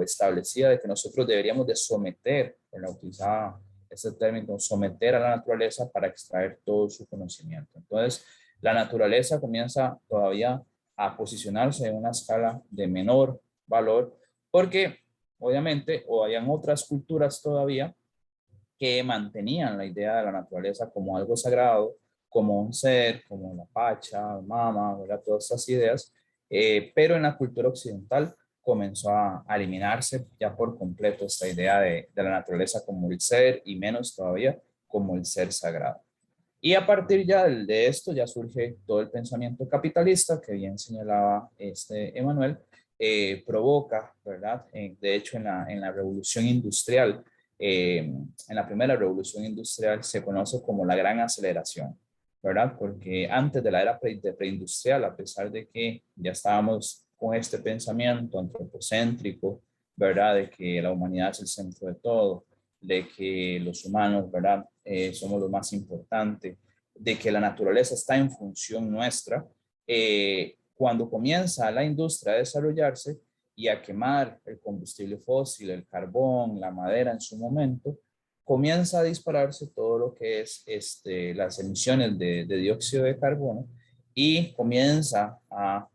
establecía de que nosotros deberíamos de someter, la utilizaba ese término, someter a la naturaleza para extraer todo su conocimiento. Entonces, la naturaleza comienza todavía a posicionarse en una escala de menor valor, porque obviamente, o hayan otras culturas todavía que mantenían la idea de la naturaleza como algo sagrado, como un ser, como la Pacha, Mama, ¿verdad? Todas estas ideas, pero en la cultura occidental comenzó a eliminarse ya por completo esta idea de la naturaleza como el ser y menos todavía como el ser sagrado. Y a partir ya de esto ya surge todo el pensamiento capitalista que bien señalaba Emanuel, provoca, ¿verdad? De hecho, en la revolución industrial, en la primera revolución industrial se conoce como la gran aceleración, ¿verdad? Porque antes de la era preindustrial, a pesar de que ya estábamos con este pensamiento antropocéntrico, ¿verdad? De que la humanidad es el centro de todo, de que los humanos, ¿verdad? Somos lo más importante, de que la naturaleza está en función nuestra. Cuando comienza la industria a desarrollarse y a quemar el combustible fósil, el carbón, la madera en su momento, comienza a dispararse todo lo que es las emisiones de dióxido de carbono y comienza a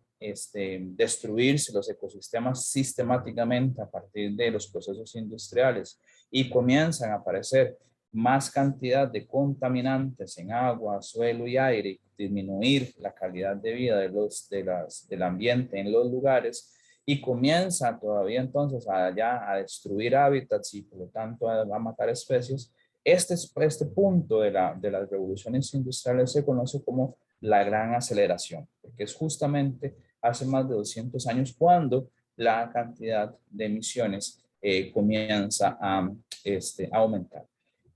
destruirse los ecosistemas sistemáticamente a partir de los procesos industriales y comienzan a aparecer más cantidad de contaminantes en agua, suelo y aire, disminuir la calidad de vida del ambiente en los lugares y comienza todavía entonces a destruir hábitats y por lo tanto a matar especies. Este punto de las revoluciones industriales se conoce como la gran aceleración, porque es justamente hace más de 200 años cuando la cantidad de emisiones comienza a aumentar.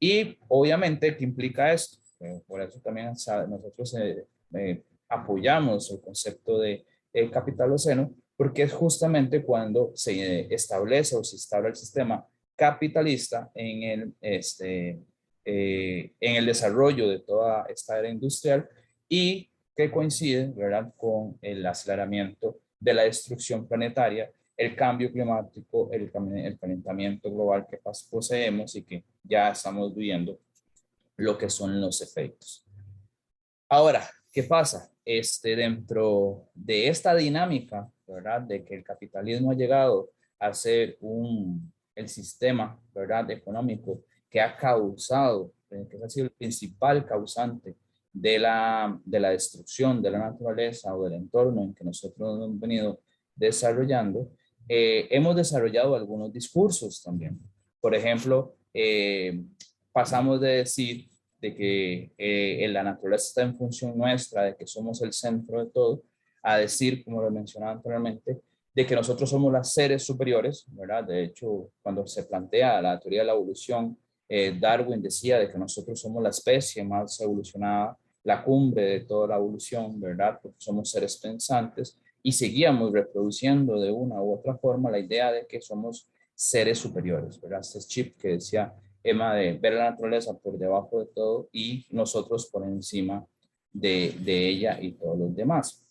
Y obviamente, ¿qué implica esto? Por eso también nosotros apoyamos el concepto de capitaloceno, porque es justamente cuando se establece o se instaura el sistema capitalista en el desarrollo de toda esta era industrial y que coincide, ¿verdad?, con el aceleramiento de la destrucción planetaria, el cambio climático, el calentamiento global que poseemos y que ya estamos viendo lo que son los efectos. Ahora, ¿qué pasa? Dentro de esta dinámica, ¿verdad? De que el capitalismo ha llegado a ser el sistema, ¿verdad? Económico que ha causado, que ha sido el principal causante de la destrucción de la naturaleza o del entorno en que nosotros hemos venido desarrollando, hemos desarrollado algunos discursos también. Por ejemplo, pasamos de decir de que la naturaleza está en función nuestra, de que somos el centro de todo, a decir, como lo mencionaba anteriormente, de que nosotros somos los seres superiores, ¿verdad? De hecho, cuando se plantea la teoría de la evolución, Darwin decía de que nosotros somos la especie más evolucionada, la cumbre de toda la evolución, ¿verdad? Porque somos seres pensantes y seguíamos reproduciendo de una u otra forma la idea de que somos seres superiores, ¿verdad? Este chip que decía Emma de ver la naturaleza por debajo de todo y nosotros por encima de ella y todos los demás.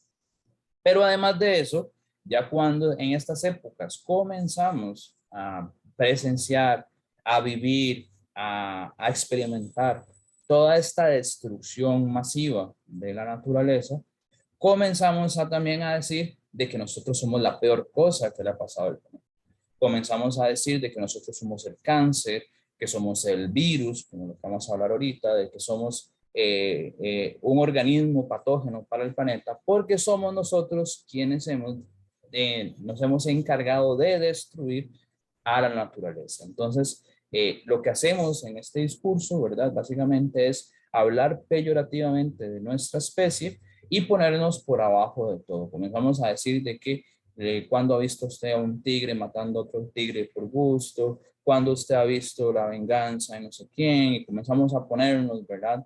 Pero además de eso, ya cuando en estas épocas comenzamos a presenciar, a vivir, a experimentar toda esta destrucción masiva de la naturaleza, comenzamos también a decir de que nosotros somos la peor cosa que le ha pasado al planeta. Comenzamos a decir de que nosotros somos el cáncer, que somos el virus, como lo que vamos a hablar ahorita, de que somos un organismo patógeno para el planeta, porque somos nosotros quienes nos hemos encargado de destruir a la naturaleza. Entonces, lo que hacemos en este discurso, ¿verdad? Básicamente es hablar peyorativamente de nuestra especie y ponernos por abajo de todo. Comenzamos a decir de que cuando ha visto usted a un tigre matando a otro tigre por gusto, cuando usted ha visto la venganza de no sé quién, y comenzamos a ponernos, ¿verdad?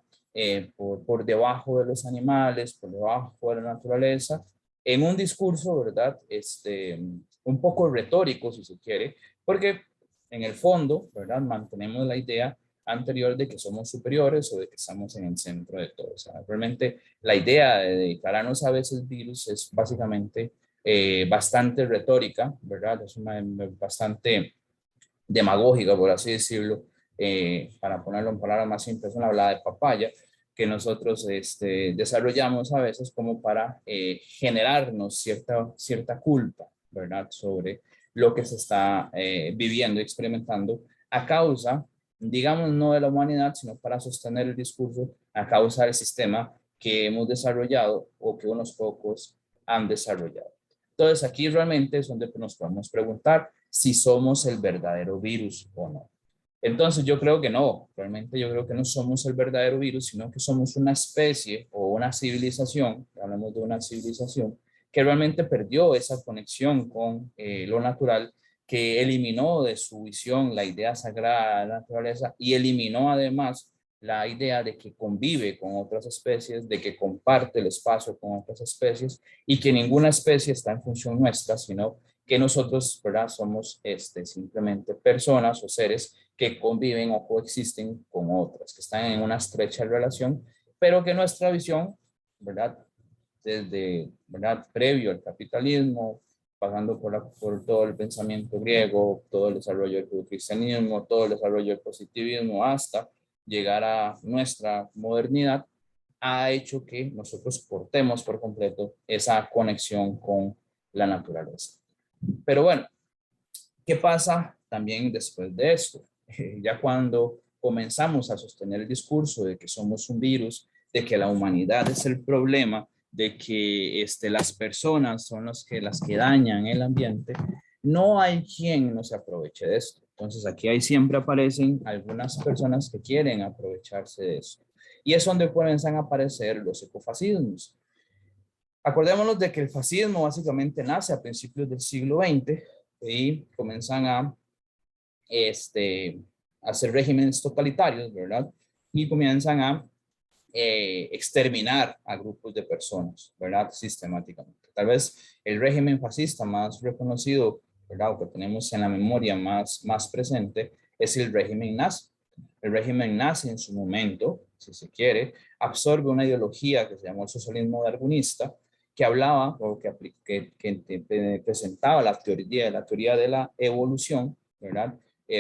Por debajo de los animales, por debajo de la naturaleza, en un discurso, ¿verdad? Un poco retórico, si se quiere, porque en el fondo, ¿verdad? Mantenemos la idea anterior de que somos superiores o de que estamos en el centro de todo. O sea, realmente la idea de declararnos a veces virus es básicamente bastante retórica, ¿verdad? Es bastante demagógica, por así decirlo, para ponerlo en palabras más simples, una hablada de papaya que nosotros desarrollamos a veces como para generarnos cierta culpa, ¿verdad? Sobre lo que se está viviendo y experimentando a causa, digamos, no de la humanidad, sino para sostener el discurso a causa del sistema que hemos desarrollado o que unos pocos han desarrollado. Entonces, aquí realmente es donde nos podemos preguntar si somos el verdadero virus o no. Entonces, yo creo que no, realmente yo creo que no somos el verdadero virus, sino que somos una especie o una civilización, hablamos de una civilización, que realmente perdió esa conexión con lo natural, que eliminó de su visión la idea sagrada de la naturaleza y eliminó además la idea de que convive con otras especies, de que comparte el espacio con otras especies y que ninguna especie está en función nuestra, sino que nosotros, ¿verdad? Somos simplemente personas o seres que conviven o coexisten con otras, que están en una estrecha relación, pero que nuestra visión, ¿verdad? Desde, ¿verdad? Previo al capitalismo, pasando por todo el pensamiento griego, todo el desarrollo del cristianismo, todo el desarrollo del positivismo, hasta llegar a nuestra modernidad, ha hecho que nosotros cortemos por completo esa conexión con la naturaleza. Pero bueno, ¿qué pasa también después de esto? Ya cuando comenzamos a sostener el discurso de que somos un virus, de que la humanidad es el problema, de que las personas son las que dañan el ambiente, no hay quien no se aproveche de esto. Entonces aquí siempre aparecen algunas personas que quieren aprovecharse de eso. Y es donde comienzan a aparecer los ecofascismos. Acordémonos de que el fascismo básicamente nace a principios del siglo XX y comienzan a hacer regímenes totalitarios, ¿verdad? Y comienzan a exterminar a grupos de personas, ¿verdad? Sistemáticamente. Tal vez el régimen fascista más reconocido, ¿verdad? O que tenemos en la memoria más presente es el régimen nazi. El régimen nazi en su momento, si se quiere, absorbe una ideología que se llamó el socialismo darwinista, que hablaba o que presentaba la teoría de la evolución, ¿verdad?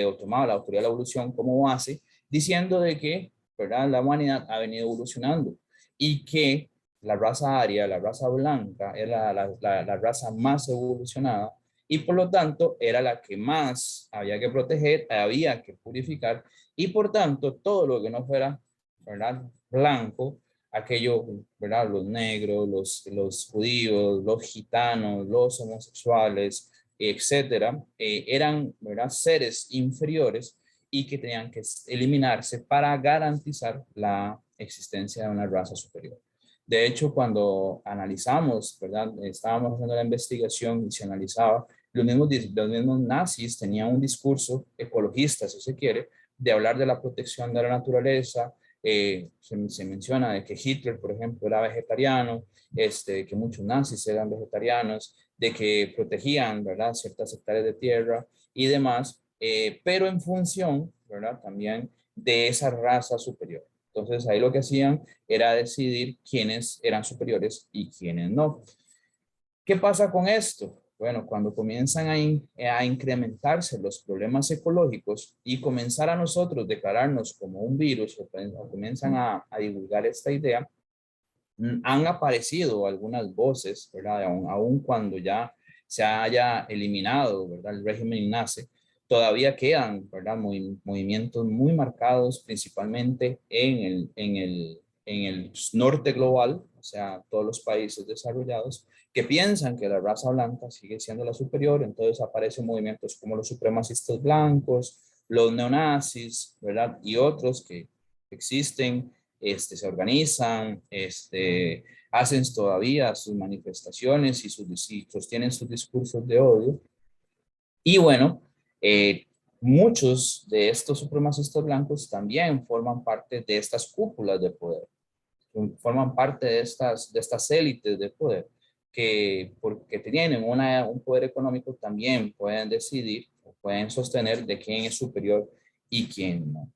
O tomaba la teoría de la evolución como base, diciendo de que, ¿verdad? La humanidad ha venido evolucionando y que la raza aria, la raza blanca, era la raza más evolucionada y por lo tanto era la que más había que proteger, había que purificar y por tanto todo lo que no fuera, ¿verdad? Blanco, aquello, ¿verdad? Los negros, los judíos, los gitanos, los homosexuales, etcétera, eran, ¿verdad? Seres inferiores y que tenían que eliminarse para garantizar la existencia de una raza superior. De hecho, cuando analizamos, ¿verdad? Estábamos haciendo la investigación y se analizaba, los mismos nazis tenían un discurso ecologista, si se quiere, de hablar de la protección de la naturaleza. Se menciona de que Hitler, por ejemplo, era vegetariano, que muchos nazis eran vegetarianos, de que protegían, ¿verdad? Ciertas hectáreas de tierra y demás, pero en función, ¿verdad? También de esa raza superior. Entonces ahí lo que hacían era decidir quiénes eran superiores y quiénes no. ¿Qué pasa con esto? Bueno, cuando comienzan a incrementarse los problemas ecológicos y comenzar a nosotros declararnos como un virus o comienzan a divulgar esta idea, han aparecido algunas voces, ¿verdad? Aun cuando ya se haya eliminado, ¿verdad? El régimen nazi, todavía quedan, ¿verdad? Movimientos muy marcados, principalmente en el norte global, o sea, todos los países desarrollados, que piensan que la raza blanca sigue siendo la superior, entonces aparecen movimientos como los supremacistas blancos, los neonazis, ¿verdad? Y otros que existen, se organizan, hacen todavía sus manifestaciones y sostienen sus discursos de odio. Y bueno, muchos de estos supremacistas blancos también forman parte de estas cúpulas de poder, forman parte de estas élites de poder, que porque tienen un poder económico también pueden decidir o pueden sostener de quién es superior y quién no.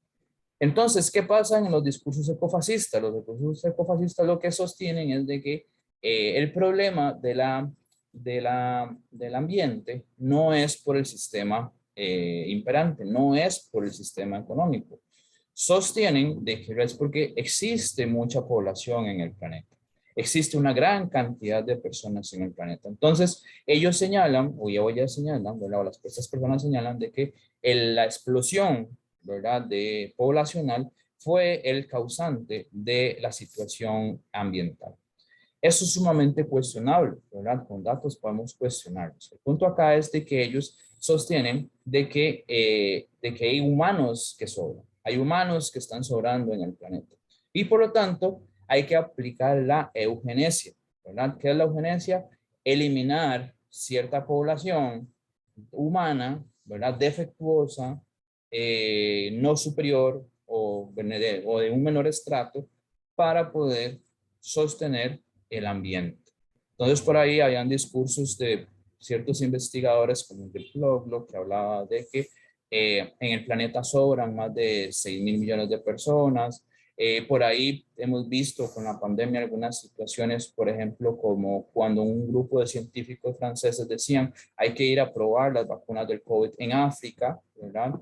Entonces, ¿qué pasa en los discursos ecofascistas? Los discursos ecofascistas lo que sostienen es de que el problema del ambiente no es por el sistema imperante, no es por el sistema económico. Sostienen de que es porque existe mucha población en el planeta. Existe una gran cantidad de personas en el planeta. Entonces, ellos señalan, o ya señalan, ¿verdad? O estas personas señalan de que la explosión, ¿verdad?, de poblacional fue el causante de la situación ambiental. Eso es sumamente cuestionable, ¿verdad? Con datos podemos cuestionarlos. El punto acá es de que ellos sostienen de que hay humanos que sobran. Hay humanos que están sobrando en el planeta. Y por lo tanto, hay que aplicar la eugenesia, ¿verdad? ¿Qué es la eugenesia? Eliminar cierta población humana, ¿verdad? Defectuosa, no superior o de un menor estrato para poder sostener el ambiente. Entonces, por ahí habían discursos de ciertos investigadores como el Lovelock, que hablaba de que en el planeta sobran más de 6.000 millones de personas. Por ahí hemos visto con la pandemia algunas situaciones, por ejemplo, como cuando un grupo de científicos franceses decían hay que ir a probar las vacunas del COVID en África, ¿verdad?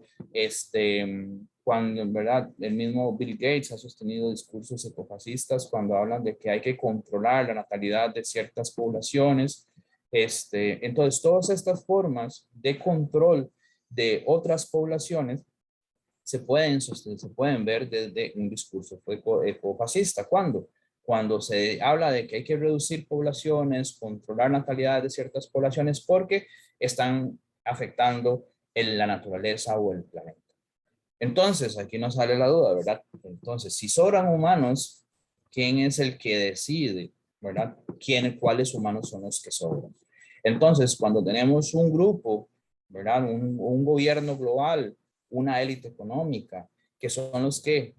Cuando en verdad el mismo Bill Gates ha sostenido discursos ecofascistas cuando hablan de que hay que controlar la natalidad de ciertas poblaciones. Entonces, todas estas formas de control de otras poblaciones se pueden ver desde un discurso ecofascista. ¿Cuándo? Cuando se habla de que hay que reducir poblaciones, controlar natalidad de ciertas poblaciones porque están afectando la naturaleza o el planeta. Entonces, aquí nos sale la duda, ¿verdad? Entonces, si sobran humanos, ¿quién es el que decide, ¿verdad? ¿Cuáles humanos son los que sobran? Entonces, cuando tenemos un grupo, ¿verdad? Un gobierno global, una élite económica, que son los que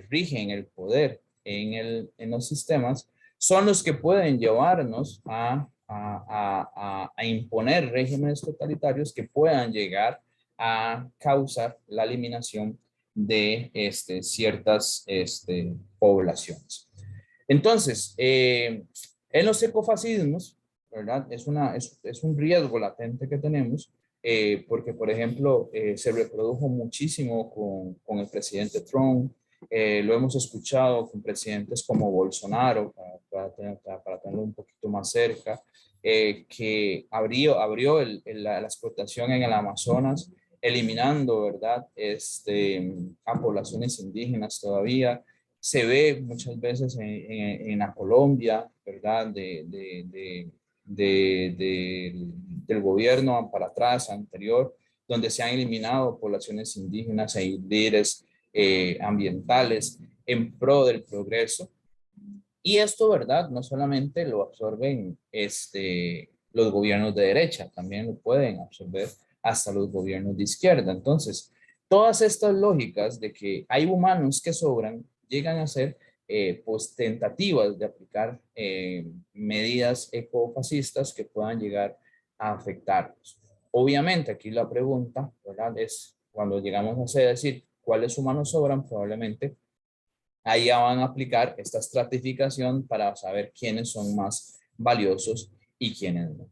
rigen el poder en los sistemas, son los que pueden llevarnos a imponer regímenes totalitarios que puedan llegar a causar la eliminación de ciertas poblaciones. Entonces, en los ecofascismos, ¿verdad? Es un riesgo latente que tenemos, porque, por ejemplo, se reprodujo muchísimo con el presidente Trump, lo hemos escuchado con presidentes como Bolsonaro, para tenerlo un poquito más cerca, que abrió la explotación en el Amazonas, eliminando, ¿verdad? A poblaciones indígenas todavía. Se ve muchas veces en la Colombia, ¿verdad? Del gobierno para atrás, anterior, donde se han eliminado poblaciones indígenas e líderes ambientales en pro del progreso. Y esto, ¿verdad? No solamente lo absorben los gobiernos de derecha, también lo pueden absorber hasta los gobiernos de izquierda. Entonces, todas estas lógicas de que hay humanos que sobran llegan a ser pues tentativas de aplicar medidas ecofascistas que puedan llegar a afectarnos. Obviamente, aquí la pregunta, ¿verdad? Es cuando llegamos a decir cuáles humanos sobran, probablemente ahí ya van a aplicar esta estratificación para saber quiénes son más valiosos y quiénes no.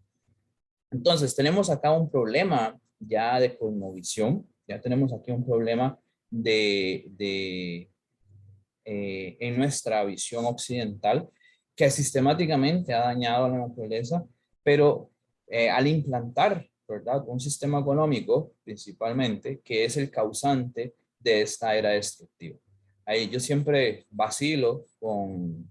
Entonces, tenemos acá un problema ya de cosmovisión, ya tenemos aquí un problema en nuestra visión occidental que sistemáticamente ha dañado a la naturaleza, pero al implantar, ¿verdad?, un sistema económico principalmente que es el causante de esta era destructiva. Ahí yo siempre vacilo con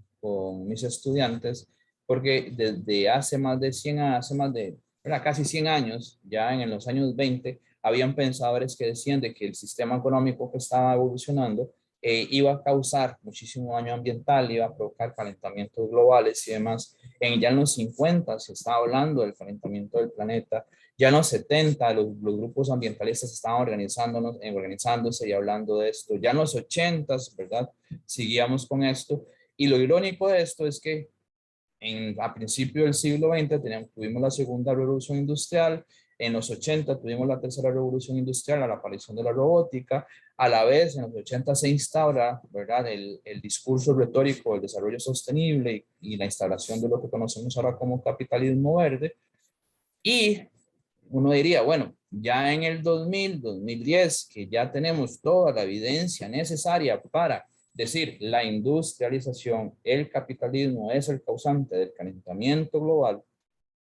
mis estudiantes porque desde hace más de 100 hace más de casi 100 años, ya en los años 20, habían pensadores que decían de que el sistema económico que estaba evolucionando iba a causar muchísimo daño ambiental, iba a provocar calentamientos globales y demás. Ya en los 50 se estaba hablando del calentamiento del planeta, ya en los 70 los grupos ambientalistas estaban organizándose y hablando de esto, ya en los 80, ¿verdad? Seguíamos con esto. Y lo irónico de esto es que a principios del siglo XX tuvimos la segunda revolución industrial, En los 80 tuvimos la tercera revolución industrial, la aparición de la robótica. A la vez, en los 80 se instaura, ¿verdad?, el discurso retórico del desarrollo sostenible y la instalación de lo que conocemos ahora como capitalismo verde. Y uno diría, bueno, ya en el 2000, 2010, que ya tenemos toda la evidencia necesaria para decir la industrialización, el capitalismo es el causante del calentamiento global,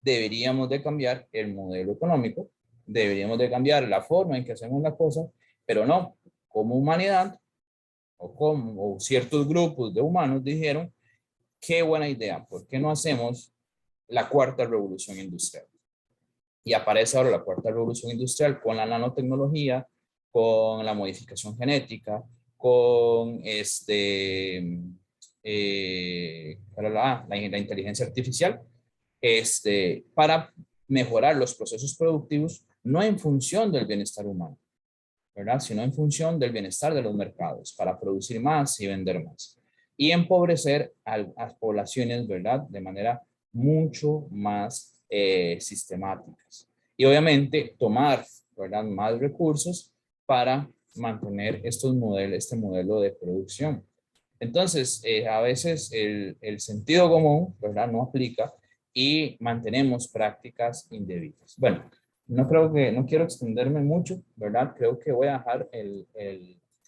deberíamos de cambiar el modelo económico, deberíamos de cambiar la forma en que hacemos las cosas, pero no, como humanidad o ciertos grupos de humanos dijeron, qué buena idea, ¿por qué no hacemos la cuarta revolución industrial? Y aparece ahora la cuarta revolución industrial con la nanotecnología, con la modificación genética, con la inteligencia artificial, para mejorar los procesos productivos, no en función del bienestar humano, ¿verdad?, sino en función del bienestar de los mercados, para producir más y vender más. Y empobrecer a las poblaciones, ¿verdad?, de manera mucho más sistemáticas. Y obviamente tomar, ¿verdad?, más recursos para mantener este modelo de producción. Entonces, a veces el sentido común, ¿verdad?, no aplica y mantenemos prácticas indebidas. Bueno, no quiero extenderme mucho, ¿verdad? Creo que voy a dejar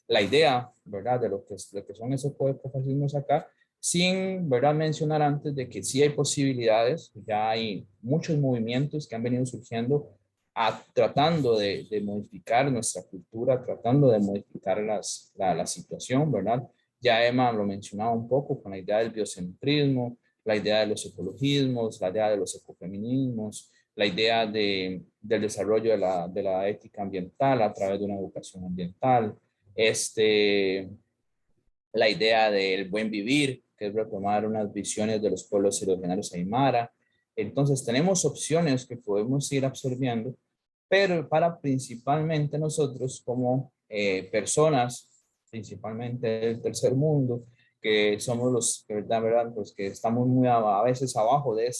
la idea, ¿verdad?, de lo que son esos ecofascismos acá, sin, ¿verdad?, mencionar antes de que sí hay posibilidades, ya hay muchos movimientos que han venido surgiendo tratando de modificar nuestra cultura, tratando de modificar la situación, ¿verdad? Ya Emma lo mencionaba un poco con la idea del biocentrismo, la idea de los ecologismos, la idea de los ecofeminismos, la idea del desarrollo de la ética ambiental a través de una educación ambiental, la idea del buen vivir, que es retomar unas visiones de los pueblos originarios aymara. Entonces tenemos opciones que podemos ir absorbiendo, pero para principalmente nosotros como personas, principalmente del tercer mundo, que somos los, verdad, pues que estamos muy a veces abajo de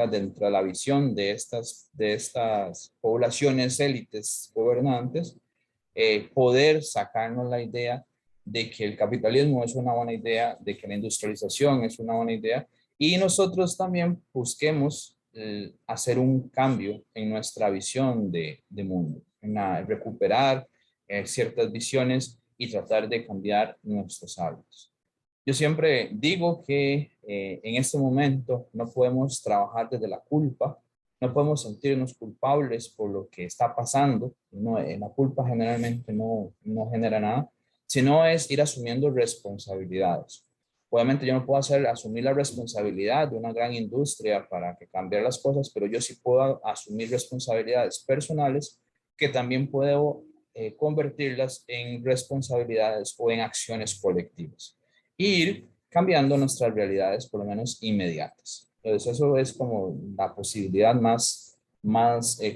dentro de la visión de estas poblaciones élites gobernantes, poder sacarnos la idea de que el capitalismo es una buena idea, de que la industrialización es una buena idea, y nosotros también busquemos hacer un cambio en nuestra visión de mundo, recuperar ciertas visiones y tratar de cambiar nuestros hábitos. Yo siempre digo que en este momento no podemos trabajar desde la culpa, no podemos sentirnos culpables por lo que está pasando. No, la culpa generalmente no genera nada, sino es ir asumiendo responsabilidades. Obviamente yo no puedo asumir la responsabilidad de una gran industria para que cambiar las cosas, pero yo sí puedo asumir responsabilidades personales que también puedo convertirlas en responsabilidades o en acciones colectivas. Ir cambiando nuestras realidades, por lo menos inmediatas. Entonces, eso es como la posibilidad más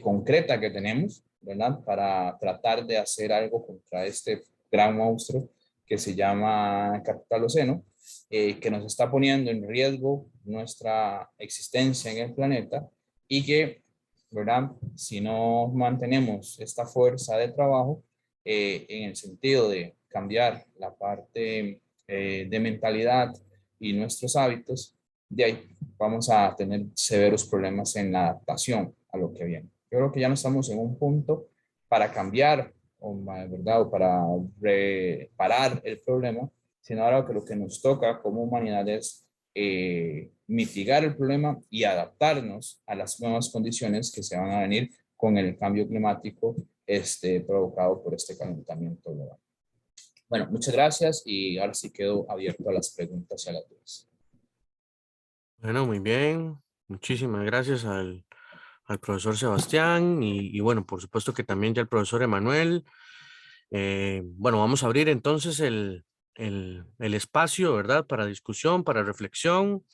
concreta que tenemos, ¿verdad?, para tratar de hacer algo contra este gran monstruo que se llama Capitaloceno, que nos está poniendo en riesgo nuestra existencia en el planeta y que, ¿verdad?, si no mantenemos esta fuerza de trabajo en el sentido de cambiar la parte de mentalidad y nuestros hábitos, de ahí vamos a tener severos problemas en la adaptación a lo que viene. Yo creo que ya no estamos en un punto para cambiar, ¿verdad?, o para reparar el problema, sino ahora que lo que nos toca como humanidad es mitigar el problema y adaptarnos a las nuevas condiciones que se van a venir con el cambio climático provocado por este calentamiento global. Bueno, muchas gracias y ahora sí quedo abierto a las preguntas y a las dudas. Bueno, muy bien. Muchísimas gracias al profesor Sebastián y bueno, por supuesto que también ya el profesor Emanuel. Bueno, vamos a abrir entonces el espacio, ¿verdad? Para discusión, para reflexión.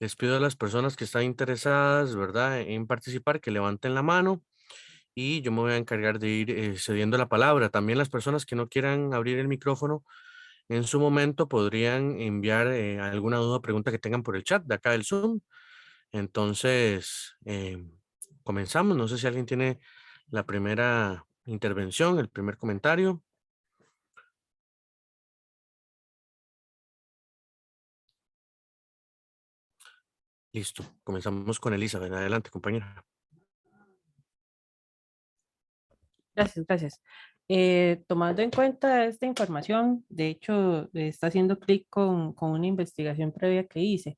Les pido a las personas que están interesadas, ¿verdad?, en participar, que levanten la mano y yo me voy a encargar de ir cediendo la palabra. También las personas que no quieran abrir el micrófono en su momento podrían enviar alguna duda o pregunta que tengan por el chat de acá del Zoom. Entonces, comenzamos. No sé si alguien tiene la primera intervención, el primer comentario. Listo, comenzamos con Elizabeth. Adelante, compañera. Gracias, gracias. Tomando en cuenta esta información, de hecho, está haciendo clic con una investigación previa que hice,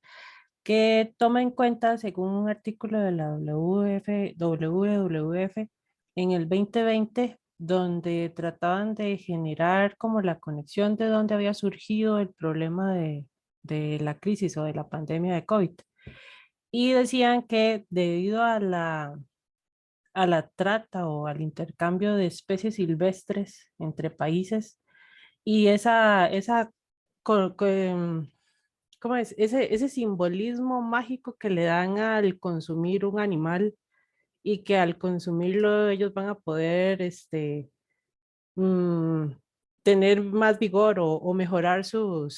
que toma en cuenta, según un artículo de la WWF en el 2020, donde trataban de generar como la conexión de dónde había surgido el problema de la crisis o de la pandemia de COVID. Y decían que debido a la trata o al intercambio de especies silvestres entre países y ¿cómo es? Ese simbolismo mágico que le dan al consumir un animal y que al consumirlo ellos van a poder mm, tener más vigor o mejorar su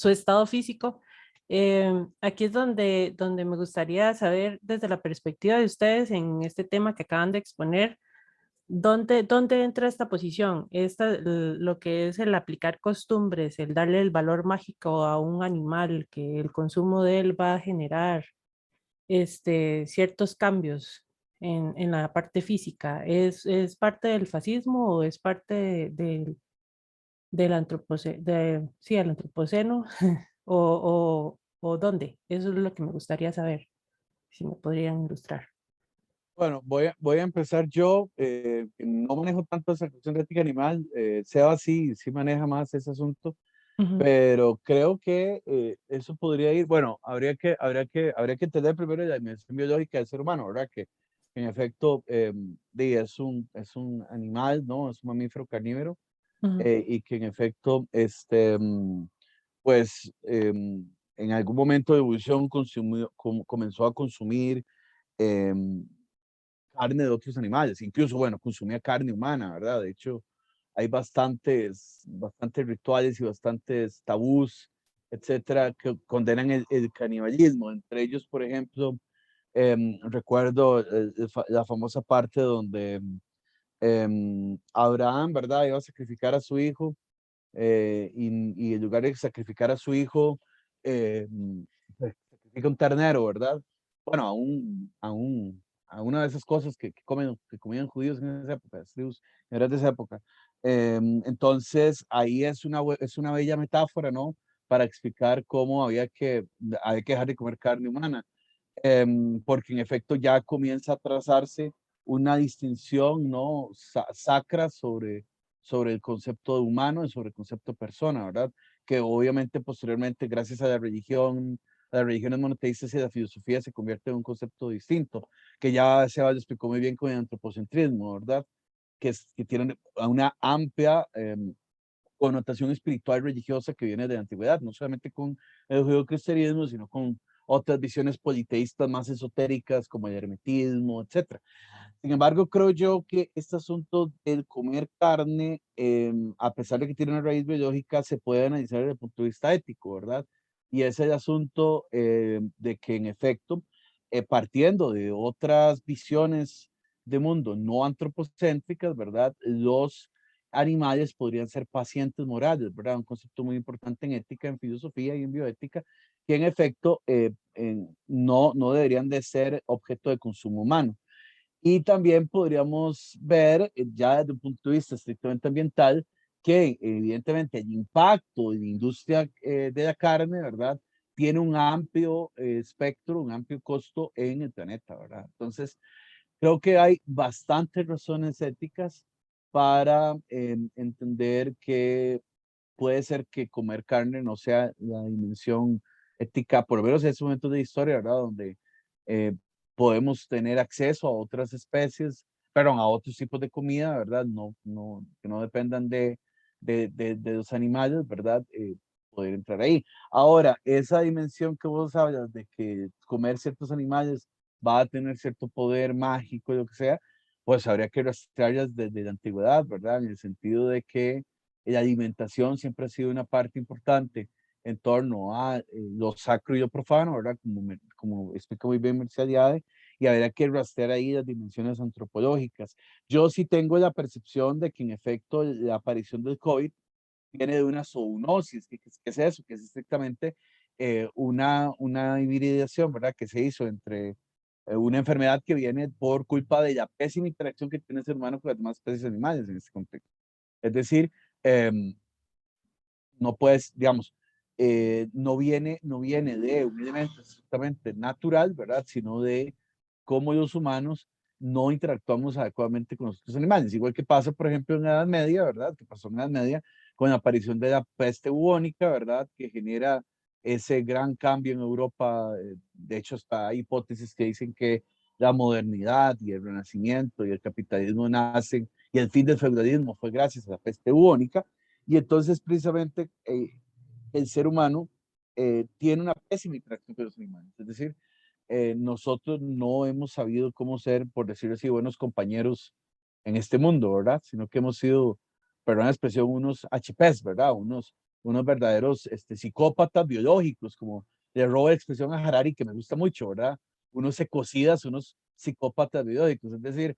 estado físico. Aquí es donde me gustaría saber desde la perspectiva de ustedes en este tema que acaban de exponer, ¿dónde entra esta posición? Lo que es el aplicar costumbres, el darle el valor mágico a un animal, que el consumo de él va a generar ciertos cambios en la parte física. ¿Es parte del fascismo o es parte del sí, el antropoceno? ¿O dónde? Eso es lo que me gustaría saber, si me podrían ilustrar. Bueno, voy a empezar yo. Que no manejo tanto esa cuestión de ética animal. Seba sí maneja más ese asunto, Ujú, pero creo que eso podría ir. Bueno, habría que entender primero la dimensión biológica del ser humano, ¿verdad? Que en efecto es un animal, ¿no? Es un mamífero carnívoro ujú. y que en efecto, pues en algún momento de evolución comenzó a consumir em, carne de otros animales, incluso, bueno, consumía carne humana, ¿verdad? De hecho, hay bastantes rituales y bastantes tabús, etcétera, que condenan el canibalismo. Entre ellos, por ejemplo, recuerdo la famosa parte donde Abraham, ¿verdad? Iba a sacrificar a su hijo y en lugar de sacrificar a su hijo, eh, sacrifica un ternero, ¿verdad? Bueno, a una de esas cosas que comían judíos en esa época, las tribus eran de esa época. Entonces, ahí es una bella metáfora, ¿no? Para explicar cómo había que dejar de comer carne humana, porque en efecto ya comienza a trazarse una distinción, ¿no? Sacra sobre el concepto de humano y sobre el concepto de persona, ¿verdad? Que obviamente posteriormente, gracias a las religiones monoteístas y la filosofía se convierte en un concepto distinto, que ya se explicó muy bien con el antropocentrismo, ¿verdad? Que tiene una amplia connotación espiritual religiosa que viene de la antigüedad, no solamente con el judeocristianismo, sino con otras visiones politeístas más esotéricas como el hermetismo, etcétera. Sin embargo, creo yo que este asunto del comer carne, a pesar de que tiene una raíz biológica, se puede analizar desde el punto de vista ético, ¿verdad? Y es el asunto de que en efecto, partiendo de otras visiones de mundo no antropocéntricas, ¿verdad? Los animales podrían ser pacientes morales, ¿verdad? Un concepto muy importante en ética, en filosofía y en bioética, que en efecto no deberían de ser objeto de consumo humano. Y también podríamos ver, ya desde un punto de vista estrictamente ambiental, que evidentemente el impacto de la industria de la carne, ¿verdad? Tiene un amplio espectro, un amplio costo en el planeta, ¿verdad? Entonces, creo que hay bastantes razones éticas para entender que puede ser que comer carne no sea la dimensión ética, por lo menos en estos momentos de historia, ¿verdad? Donde eh, podemos tener acceso a otras especies, perdón, a otros tipos de comida, ¿verdad? Que no dependan de los animales, ¿verdad? Poder entrar ahí. Ahora, esa dimensión que vos hablas de que comer ciertos animales va a tener cierto poder mágico, lo que sea, pues habría que rastrearlas desde la antigüedad, ¿verdad? En el sentido de que la alimentación siempre ha sido una parte importante en torno a lo sacro y lo profano, ¿verdad? Como explica muy bien Mercedes Yade, y habría que rastrear ahí las dimensiones antropológicas. Yo sí tengo la percepción de que en efecto la aparición del COVID viene de una zoonosis. ¿Qué es eso? Que es estrictamente una hibridación, ¿verdad? Que se hizo entre una enfermedad que viene por culpa de la pésima interacción que tiene el ser humano con las demás especies animales en este contexto. Es decir, no puedes, digamos, no viene de un elemento estrictamente natural, ¿verdad? Sino de cómo los humanos no interactuamos adecuadamente con los otros animales. Igual que pasa, por ejemplo, en la Edad Media, ¿verdad? Que pasó en la Edad Media con la aparición de la peste bubónica, ¿verdad? Que genera ese gran cambio en Europa. De hecho, hasta hay hipótesis que dicen que la modernidad y el renacimiento y el capitalismo nacen y el fin del feudalismo fue gracias a la peste bubónica. Y entonces, precisamente, el ser humano tiene una pésima interacción con los animales. Es decir, nosotros no hemos sabido cómo ser, por decirlo así, buenos compañeros en este mundo, ¿verdad? Sino que hemos sido, perdón la expresión, unos HPs, ¿verdad? Unos verdaderos psicópatas biológicos, como le robo la expresión a Harari, que me gusta mucho, ¿verdad? Unos ecocidas, unos psicópatas biológicos. Es decir,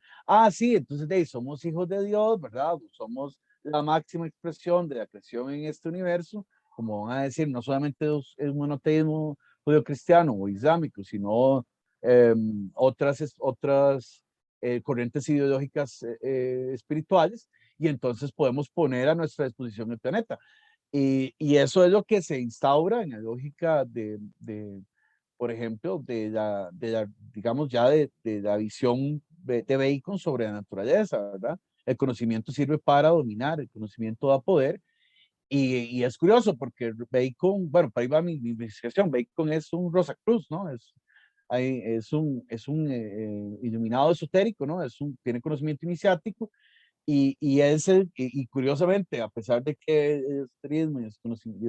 sí, entonces somos hijos de Dios, ¿verdad? Somos la máxima expresión de la creación en este universo, como van a decir, no solamente es un monoteísmo judio-cristiano o islámico, sino otras corrientes ideológicas espirituales, y entonces podemos poner a nuestra disposición el planeta. Y eso es lo que se instaura en la lógica por ejemplo, digamos, ya de la visión de Bacon sobre la naturaleza, ¿verdad? El conocimiento sirve para dominar, el conocimiento da poder, y es curioso porque Bacon, bueno, para ahí va mi investigación, Bacon es un Rosacruz, ¿no? Es un iluminado esotérico, ¿no? Tiene conocimiento iniciático, y curiosamente, a pesar de que el esoterismo y los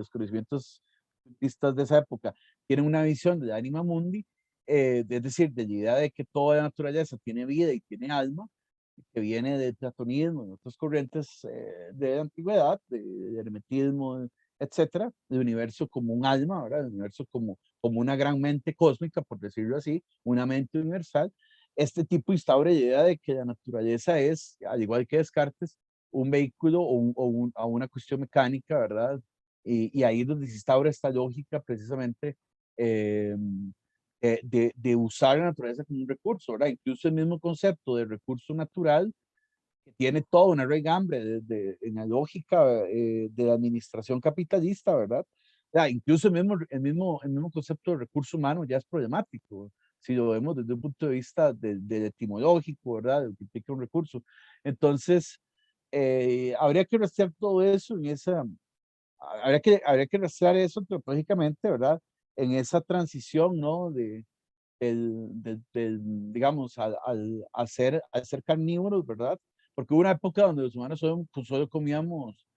conocimientos ocultistas de esa época tienen una visión de Anima Mundi, es decir, de la idea de que toda la naturaleza tiene vida y tiene alma, que viene del platonismo y otras corrientes de la antigüedad, de hermetismo, etcétera, del universo como un alma, ¿verdad? El universo como una gran mente cósmica, por decirlo así, una mente universal. Este tipo instaura la idea de que la naturaleza es, al igual que Descartes, un vehículo o una cuestión mecánica, ¿verdad? Y ahí es donde se instaura esta lógica precisamente eh, de usar la naturaleza como un recurso, ¿verdad? Incluso el mismo concepto de recurso natural que tiene toda una raigambre en la lógica de la administración capitalista, ¿verdad? Incluso el mismo concepto de recurso humano ya es problemático, si lo vemos desde un punto de vista del etimológico, ¿verdad? De lo que implica un recurso. Entonces, habría que rastrear todo eso habría que rastrear eso antropológicamente, ¿verdad? En esa transición, ¿no? Digamos, al ser carnívoros, ¿verdad? Porque hubo una época donde los humanos solo comíamos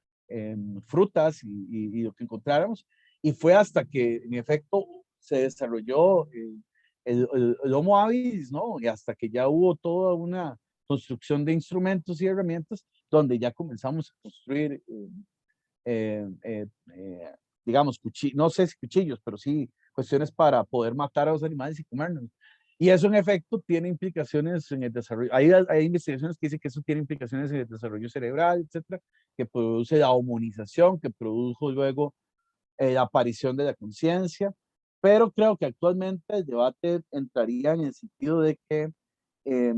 frutas y lo que encontráramos, y fue hasta que en efecto se desarrolló el Homo habilis, ¿no? Y hasta que ya hubo toda una construcción de instrumentos y herramientas donde ya comenzamos a construir eh, eh, eh, digamos, no sé si cuchillos, pero sí cuestiones para poder matar a los animales y comernos. Y eso en efecto tiene implicaciones en el desarrollo. Hay investigaciones que dicen que eso tiene implicaciones en el desarrollo cerebral, etcétera, que produce la humanización, que produjo luego la aparición de la conciencia. Pero creo que actualmente el debate entraría en el sentido de que eh,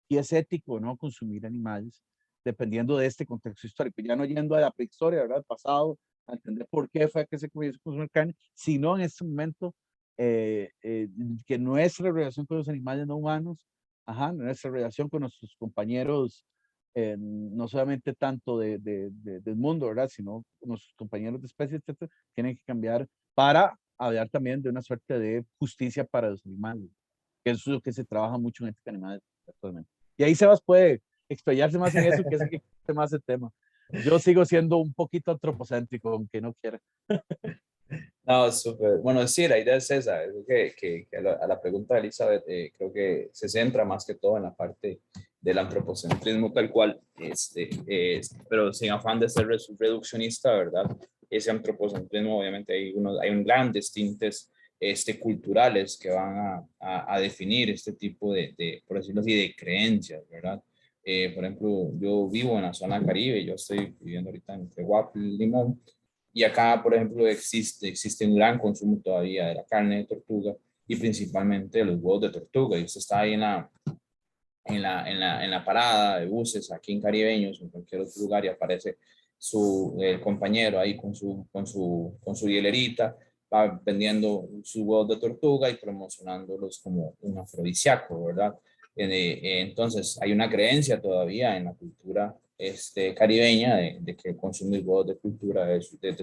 si es ético o no consumir animales, dependiendo de este contexto histórico, ya no yendo a la prehistoria, ¿verdad? Al pasado, a entender por qué fue que se comenzó a consumir carne, sino en este momento que nuestra relación con los animales no humanos, nuestra relación con nuestros compañeros, no solamente tanto del mundo, ¿verdad? Sino con nuestros compañeros de especie, etcétera, tienen que cambiar para hablar también de una suerte de justicia para los animales, que eso es lo que se trabaja mucho en ética animal actualmente. Y ahí Sebas puede explayarse más en eso, que es el que conoce más el tema. Yo sigo siendo un poquito antropocéntrico, aunque no quiera. No, súper. Bueno, sí, la idea es esa, es que a la pregunta de Elizabeth creo que se centra más que todo en la parte del antropocentrismo tal cual, pero sin afán de ser reduccionista, ¿verdad? Ese antropocentrismo, obviamente, hay un grandes tintes culturales que van a definir este tipo por decirlo así, de creencias, ¿verdad? Por ejemplo, yo vivo en la zona Caribe, yo estoy viviendo ahorita entre Guapo y Limón, y acá, por ejemplo, existe un gran consumo todavía de la carne de tortuga y principalmente de los huevos de tortuga. Y usted está ahí en la parada de buses aquí en Caribeños o en cualquier otro lugar y aparece el compañero ahí con su hielerita, va vendiendo sus huevos de tortuga y promocionándolos como un afrodisíaco, ¿verdad? Entonces, hay una creencia todavía en la cultura caribeña de que consumir huevos de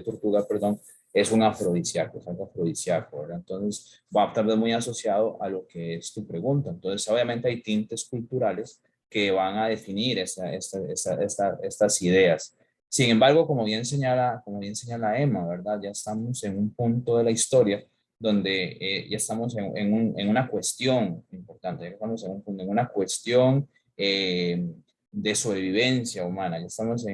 tortuga, perdón, es un afrodisíaco, es algo afrodisíaco, ¿verdad? Entonces, va a estar muy asociado a lo que es tu pregunta. Entonces, obviamente hay tintes culturales que van a definir estas ideas. Sin embargo, como bien señala Emma, ¿verdad? Ya estamos en un punto de la historia donde ya estamos en una cuestión importante, ya estamos en una cuestión de sobrevivencia humana, ya estamos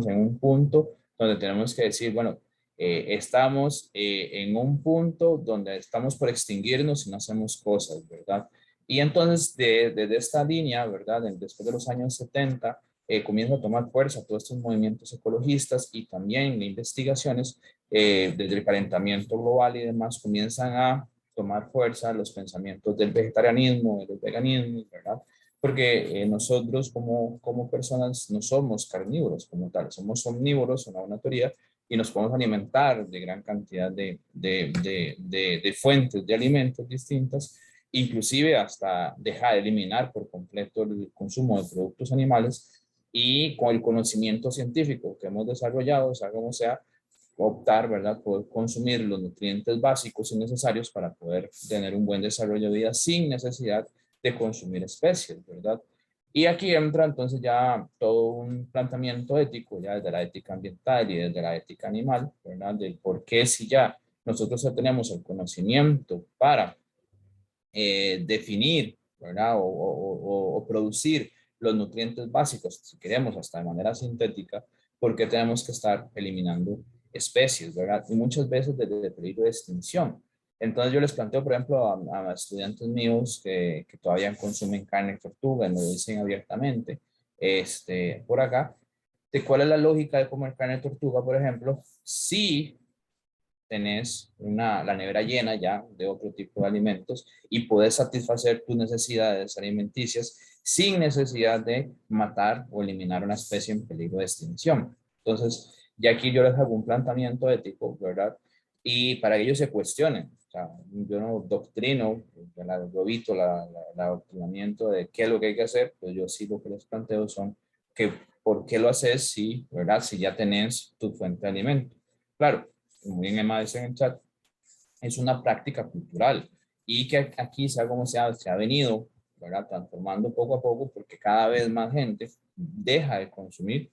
en un punto donde tenemos que decir, bueno, estamos en un punto donde estamos por extinguirnos si no hacemos cosas, ¿verdad? Y entonces, desde esta línea, ¿verdad? Después de los años 70, comienza a tomar fuerza todos estos movimientos ecologistas y también investigaciones desde el calentamiento global y demás, comienzan a tomar fuerza los pensamientos del vegetarianismo, del veganismo, ¿verdad? Porque nosotros como personas no somos carnívoros como tal, somos omnívoros, una teoría, y nos podemos alimentar de gran cantidad de fuentes de alimentos distintas, inclusive hasta dejar de eliminar por completo el consumo de productos animales y con el conocimiento científico que hemos desarrollado, o sea, como sea, optar, ¿verdad? Poder consumir los nutrientes básicos y necesarios para poder tener un buen desarrollo de vida sin necesidad de consumir especies, ¿verdad? Y aquí entra entonces ya todo un planteamiento ético, ya desde la ética ambiental y desde la ética animal, ¿verdad? Del por qué si ya nosotros ya tenemos el conocimiento para definir, ¿verdad? O producir los nutrientes básicos, si queremos, hasta de manera sintética, ¿por qué tenemos que estar eliminando especies, ¿verdad? Y muchas veces desde el peligro de extinción. Entonces yo les planteo, por ejemplo, a estudiantes míos que todavía consumen carne de tortuga, y lo dicen abiertamente, por acá, de cuál es la lógica de comer carne de tortuga, por ejemplo, si tenés la nevera llena ya de otro tipo de alimentos y puedes satisfacer tus necesidades alimenticias sin necesidad de matar o eliminar una especie en peligro de extinción. Entonces, ya aquí yo les hago un planteamiento ético, ¿verdad? Y para que ellos se cuestionen. O sea, yo no doctrino, yo evito el adoctrinamiento de qué es lo que hay que hacer, pues yo sí lo que les planteo son que por qué lo haces si, ¿verdad? Si ya tenés tu fuente de alimento. Claro, como bien Emma dice en el chat, es una práctica cultural y que aquí sea como se ha venido, ¿verdad? Transformando poco a poco porque cada vez más gente deja de consumir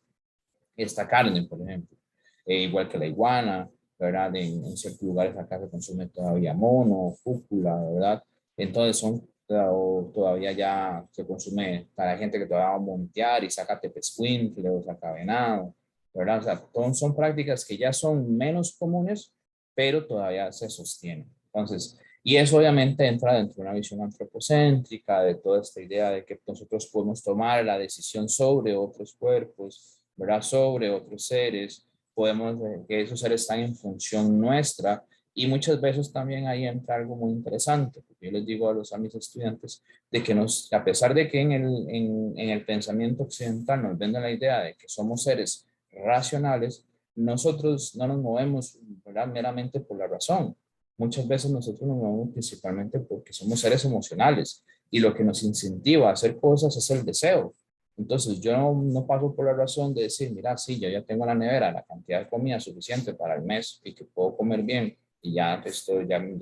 esta carne, por ejemplo. Igual que la iguana, ¿verdad? En ciertos lugares acá se consume todavía mono, cúpula, ¿verdad? Entonces todavía ya se consume para gente que todavía va a montear y saca tepezcuintle o saca venado, ¿verdad? O sea, son prácticas que ya son menos comunes, pero todavía se sostienen. Entonces, y eso obviamente entra dentro de una visión antropocéntrica, de toda esta idea de que nosotros podemos tomar la decisión sobre otros cuerpos, ¿verdad? Sobre otros seres, podemos, que esos seres están en función nuestra y muchas veces también ahí entra algo muy interesante, porque yo les digo a mis estudiantes de que a pesar de que en el pensamiento occidental nos venden la idea de que somos seres racionales, nosotros no nos movemos, ¿verdad? Meramente por la razón. Muchas veces nosotros nos movemos principalmente porque somos seres emocionales y lo que nos incentiva a hacer cosas es el deseo. Entonces yo no paso por la razón de decir, mira, sí, yo ya tengo en la nevera la cantidad de comida suficiente para el mes y que puedo comer bien y ya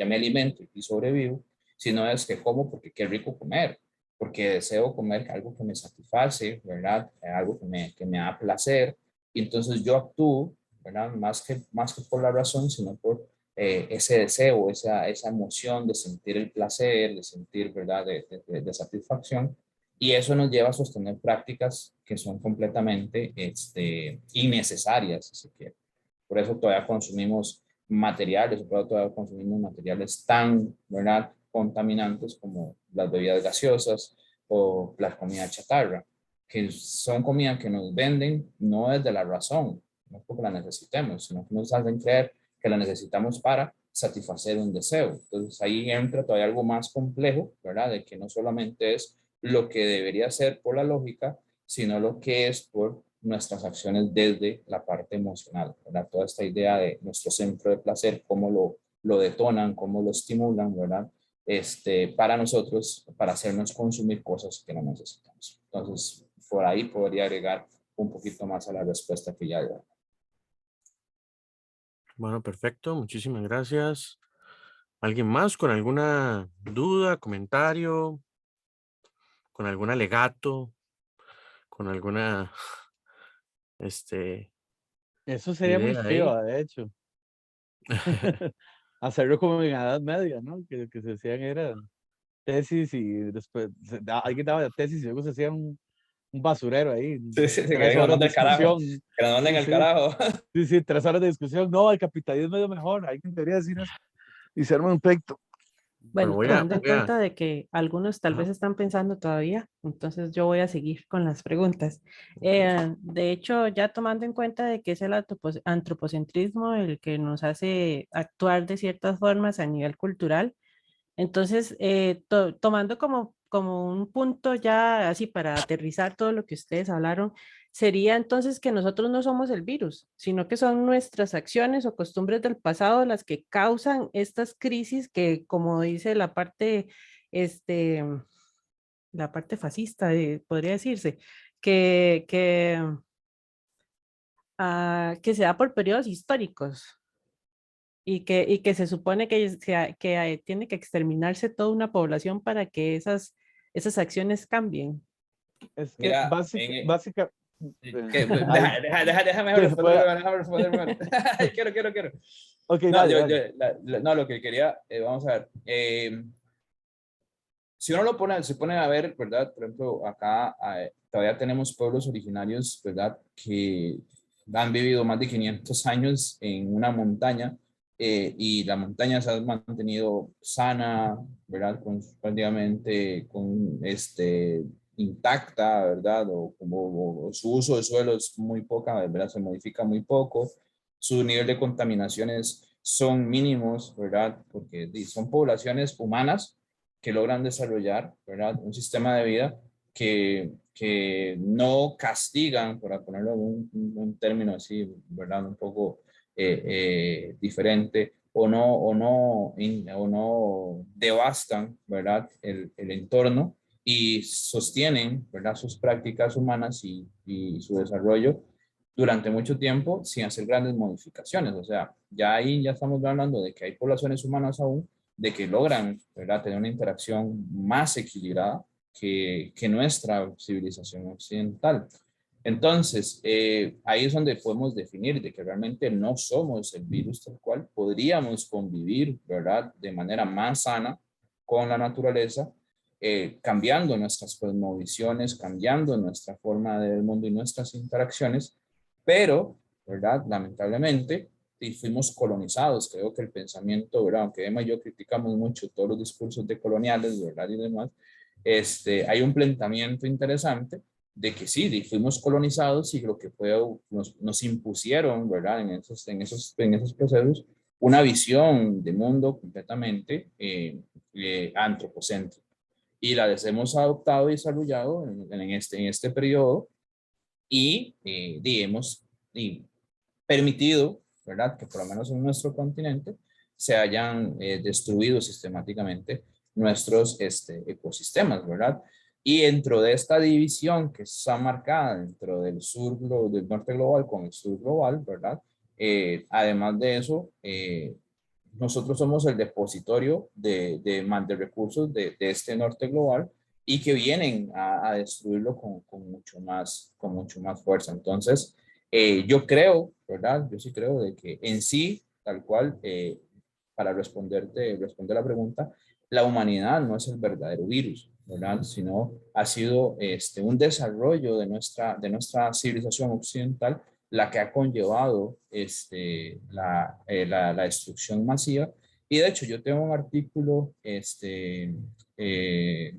me alimento y sobrevivo, sino es que como porque qué rico comer, porque deseo comer algo que me satisface, ¿verdad? Algo que me da placer. Y entonces yo actúo, ¿verdad? Más que por la razón, sino por ese deseo, esa emoción de sentir el placer, de sentir, ¿verdad? De satisfacción. Y eso nos lleva a sostener prácticas que son completamente innecesarias, si se quiere. Por eso todavía consumimos materiales, o todavía consumimos materiales tan, ¿verdad?, contaminantes como las bebidas gaseosas o la comida chatarra, que son comida que nos venden no desde la razón, no es porque la necesitemos, sino que nos hacen creer que la necesitamos para satisfacer un deseo. Entonces ahí entra todavía algo más complejo, ¿verdad? De que no solamente es lo que debería ser por la lógica, sino lo que es por nuestras acciones desde la parte emocional, ¿verdad? Toda esta idea de nuestro centro de placer, cómo lo detonan, cómo lo estimulan, ¿verdad? Para nosotros, para hacernos consumir cosas que no necesitamos. Entonces, por ahí podría agregar un poquito más a la respuesta que ya dio. Bueno, perfecto. Muchísimas gracias. ¿Alguien más con alguna duda, comentario, con algún alegato, con alguna Eso sería muy idea ahí? chiva, de hecho. Hacerlo como en la Edad Media, ¿no? Que se hacían era tesis y después alguien daba la tesis y luego se hacía un basurero ahí, Sí, sí, sí, que 3 horas nos de del carajo, discusión. que nos manden Sí, al sí, carajo. sí, sí, 3 horas de discusión. No, el capitalismo es lo mejor, alguien debería decir eso. Y se arma un pleito. Bueno, Bueno, tomando en voy a, cuenta de que algunos tal ajá, vez están pensando todavía, entonces yo voy a seguir con las preguntas. ok. De hecho, ya tomando en cuenta de que es el antropocentrismo el que nos hace actuar de ciertas formas a nivel cultural, entonces, tomando como un punto ya así para aterrizar todo lo que ustedes hablaron, sería entonces que nosotros no somos el virus, sino que son nuestras acciones o costumbres del pasado las que causan estas crisis que, como dice este, la parte fascista, podría decirse, que, que se da por periodos históricos y que se supone que tiene que exterminarse toda una población para que esas acciones cambien. Es que Mira, básica, ahí, déjame mejor sí, responder, déjame responder primero. Quiero. ok, No, dale, dale. no, lo que quería, vamos a ver. Si uno se pone a ver, ¿verdad? Por ejemplo, acá todavía tenemos pueblos originarios, ¿verdad? Que han vivido más de 500 años en una montaña y la montaña se ha mantenido sana, ¿verdad? Prácticamente con intacta, ¿verdad? O como o su uso de suelo es muy poca, ¿verdad? Se modifica muy poco. Su nivel de contaminaciones son mínimos, ¿verdad? Porque son poblaciones humanas que logran desarrollar, ¿verdad? Un sistema de vida que no castigan, para ponerlo en un término así, ¿verdad? Un poco diferente, o no devastan, ¿verdad? El entorno y sostienen, ¿verdad? Sus prácticas humanas y su desarrollo durante mucho tiempo sin hacer grandes modificaciones. O sea, ya ahí ya estamos hablando de que hay poblaciones humanas aún de que logran, ¿verdad?, tener una interacción más equilibrada que nuestra civilización occidental. Entonces, ahí es donde podemos definir de que realmente no somos el virus tal cual, podríamos convivir, ¿verdad?, de manera más sana con la naturaleza, cambiando nuestras cosmovisiones, cambiando nuestra forma de ver el mundo y nuestras interacciones, pero, ¿verdad?, lamentablemente, y fuimos colonizados. Creo que el pensamiento, ¿verdad? Aunque Emma y yo criticamos mucho todos los discursos decoloniales, ¿verdad? Y demás, hay un planteamiento interesante de que sí, fuimos colonizados y lo que fue, nos impusieron, ¿verdad? En esos procesos, una visión de mundo completamente antropocéntrica. Y la hemos adoptado y desarrollado en este periodo y hemos permitido, ¿verdad?, que por lo menos en nuestro continente se hayan destruido sistemáticamente nuestros ecosistemas, ¿verdad? Y dentro de esta división que está marcada dentro del del norte global con el sur global, ¿verdad? Además de eso, nosotros somos el depositorio de recursos de este norte global y que vienen a destruirlo con mucho más fuerza. Entonces, yo creo, ¿verdad? Yo sí creo de que en sí, tal cual, para responder la pregunta, la humanidad no es el verdadero virus, ¿verdad? Sino ha sido un desarrollo de nuestra civilización occidental la que ha conllevado la destrucción masiva. Y de hecho, yo tengo un artículo de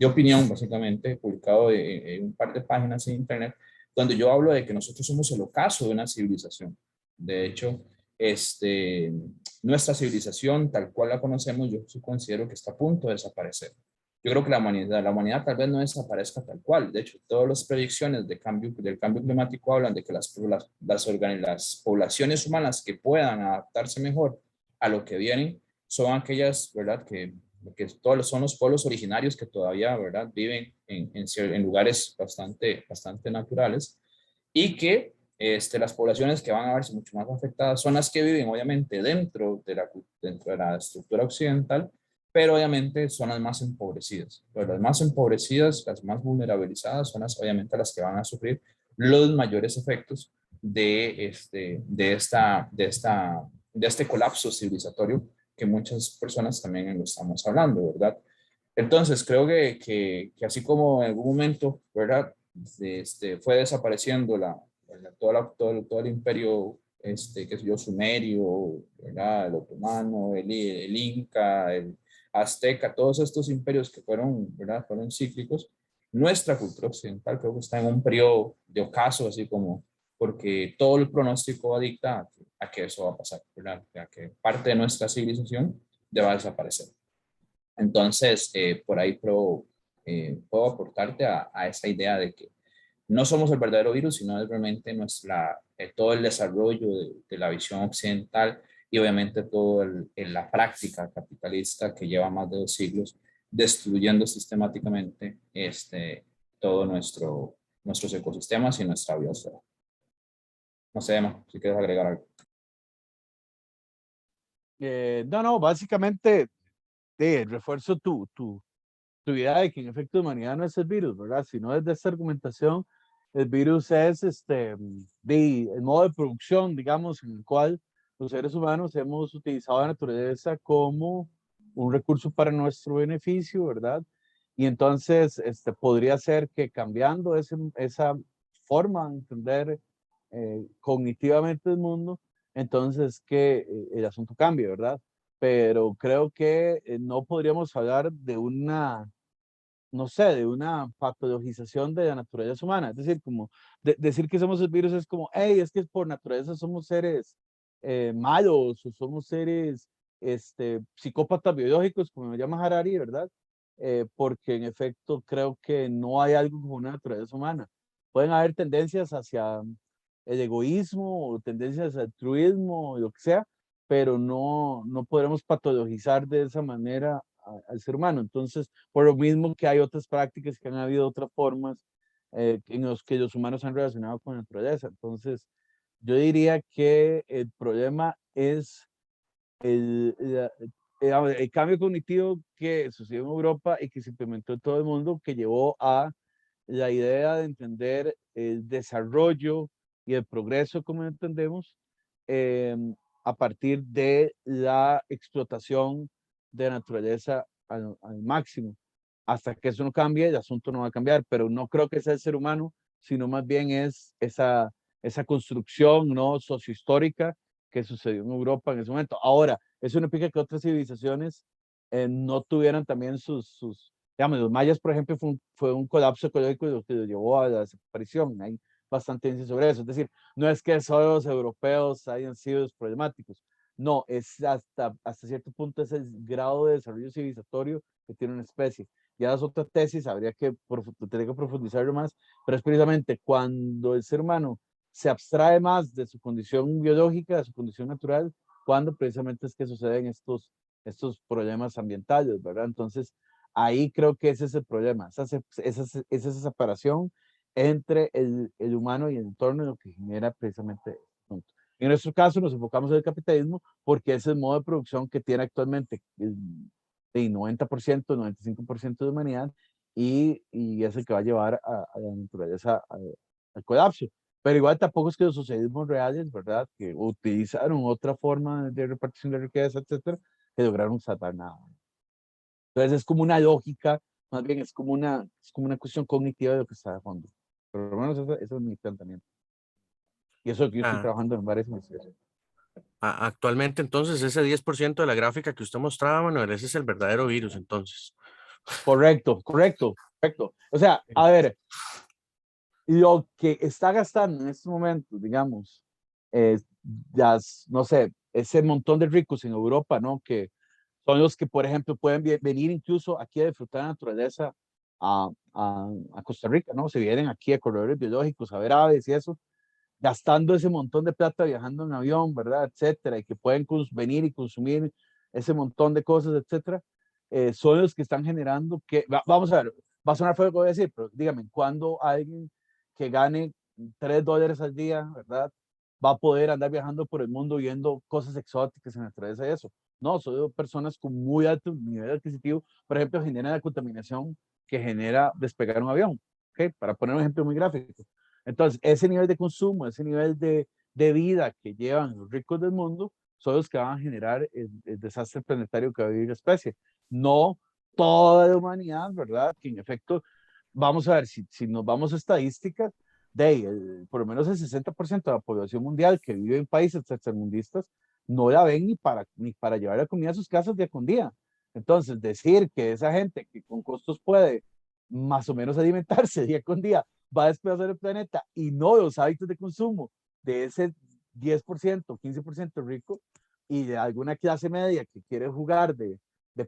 opinión, básicamente, publicado en un par de páginas en Internet, donde yo hablo de que nosotros somos el ocaso de una civilización. De hecho, nuestra civilización, tal cual la conocemos, yo sí considero que está a punto de desaparecer. Yo creo que la humanidad tal vez no desaparezca tal cual. De hecho, todas las predicciones del cambio climático hablan de que las poblaciones humanas que puedan adaptarse mejor a lo que vienen son aquellas, ¿verdad? Que todos son los pueblos originarios que todavía, ¿verdad? Viven en lugares bastante naturales, y que las poblaciones que van a verse mucho más afectadas son las que viven obviamente dentro de la estructura occidental, pero obviamente son las más empobrecidas. Pero las más empobrecidas, las más vulnerabilizadas, son obviamente las que van a sufrir los mayores efectos de este colapso civilizatorio que muchas personas también lo estamos hablando, ¿verdad? Entonces, creo que así como en algún momento, ¿verdad? Fue desapareciendo todo el imperio, qué sé yo, sumerio, ¿verdad? El otomano, el inca, el azteca, todos estos imperios que fueron, ¿verdad? Fueron cíclicos. Nuestra cultura occidental creo que está en un periodo de ocaso, así como, porque todo el pronóstico dicta a que eso va a pasar, ¿verdad? A que parte de nuestra civilización deba desaparecer. Entonces, por ahí puedo aportarte a esa idea de que no somos el verdadero virus, sino es realmente todo el desarrollo de la visión occidental, y obviamente la práctica capitalista que lleva más de 2 siglos destruyendo sistemáticamente todos nuestros ecosistemas y nuestra biosfera. No sé, Emma, si quieres agregar algo. No, básicamente refuerzo tu idea de que en efecto la humanidad no es el virus, ¿verdad? Sino desde esta argumentación, el virus es el modo de producción, digamos, en el cual los seres humanos hemos utilizado la naturaleza como un recurso para nuestro beneficio, ¿verdad? Y entonces podría ser que cambiando esa forma de entender cognitivamente el mundo, entonces que el asunto cambie, ¿verdad? Pero creo que no podríamos hablar de una, no sé, de una patologización de la naturaleza humana. Es decir, como decir que somos el virus es como, hey, es que por naturaleza somos seres malos o somos seres psicópatas biológicos, como me llama Harari, ¿verdad? Porque en efecto creo que no hay algo como una naturaleza humana. Pueden haber tendencias hacia el egoísmo o tendencias al altruismo, lo que sea, pero no podremos patologizar de esa manera al ser humano. Entonces, por lo mismo que hay otras prácticas, que han habido otras formas en los que los humanos han relacionado con la naturaleza. Entonces, yo diría que el problema es el cambio cognitivo que sucedió en Europa y que se implementó en todo el mundo, que llevó a la idea de entender el desarrollo y el progreso, como entendemos, eh, a partir de la explotación de la naturaleza al máximo. Hasta que eso no cambie, el asunto no va a cambiar, pero no creo que sea el ser humano, sino más bien es esa construcción, ¿no?, sociohistórica que sucedió en Europa en ese momento. Ahora, eso no implica que otras civilizaciones no tuvieran también digamos, los mayas, por ejemplo, fue un colapso ecológico lo que los llevó a la desaparición. Hay bastante evidencia sobre eso. Es decir, no es que solo los europeos hayan sido los problemáticos. No, es hasta cierto punto es el grado de desarrollo civilizatorio que tiene una especie. Ya las otras tesis habría que tener que profundizarlo más, pero es precisamente cuando el ser humano se abstrae más de su condición biológica, de su condición natural, cuando precisamente es que suceden estos problemas ambientales, ¿verdad? Entonces, ahí creo que ese es el problema, esa separación entre el humano y el entorno, lo que genera precisamente. En nuestro caso nos enfocamos en el capitalismo porque es el modo de producción que tiene actualmente el 90%, 95% de la humanidad, y es el que va a llevar a la naturaleza al colapso. Pero igual tampoco es que los socialismos reales, ¿verdad?, que utilizaron otra forma de repartición de riqueza, etcétera, que lograron salvar nada. Entonces es como una lógica, más bien es como una cuestión cognitiva de lo que está de fondo. Por lo menos eso es mi planteamiento. Y eso que yo estoy Ah, trabajando en varias investigaciones. actualmente, entonces, ese 10% de la gráfica que usted mostraba, Manuel, ese es el verdadero virus, entonces. Correcto, correcto, correcto. O sea, a ver, lo que está gastando en estos momentos, digamos, las, no sé, ese montón de ricos en Europa, ¿no? Que son los que, por ejemplo, pueden venir incluso aquí a disfrutar la naturaleza a Costa Rica, ¿no? Se vienen aquí a corredores biológicos, a ver aves y eso, gastando ese montón de plata viajando en avión, ¿verdad? Etcétera, y que pueden venir y consumir ese montón de cosas, etcétera, son los que están generando que, vamos a ver, va a sonar feo lo que voy a decir, pero dígame, ¿cuándo alguien que gane $3 al día, ¿verdad? Va a poder andar viajando por el mundo viendo cosas exóticas en naturaleza y eso? No, son personas con muy alto nivel adquisitivo, por ejemplo, generan la contaminación que genera despegar un avión, ¿ok? Para poner un ejemplo muy gráfico. Entonces, ese nivel de consumo, ese nivel de vida que llevan los ricos del mundo, son los que van a generar el desastre planetario que va a vivir la especie. No toda la humanidad, ¿verdad? Que en efecto, vamos a ver, si nos vamos a estadísticas, por lo menos el 60% de la población mundial que vive en países tercermundistas no la ven ni para llevar la comida a sus casas día con día. Entonces, decir que esa gente que con costos puede más o menos alimentarse día con día va a despedazar el planeta y no los hábitos de consumo de ese 10%, 15% rico y de alguna clase media que quiere jugar de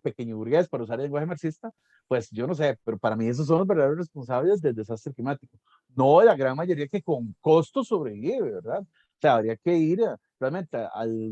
pequeño burgués, para usar el lenguaje marxista, pues yo no sé, pero para mí esos son los verdaderos responsables del desastre climático. No la gran mayoría que con costo sobrevive, ¿verdad? O sea, habría que ir realmente al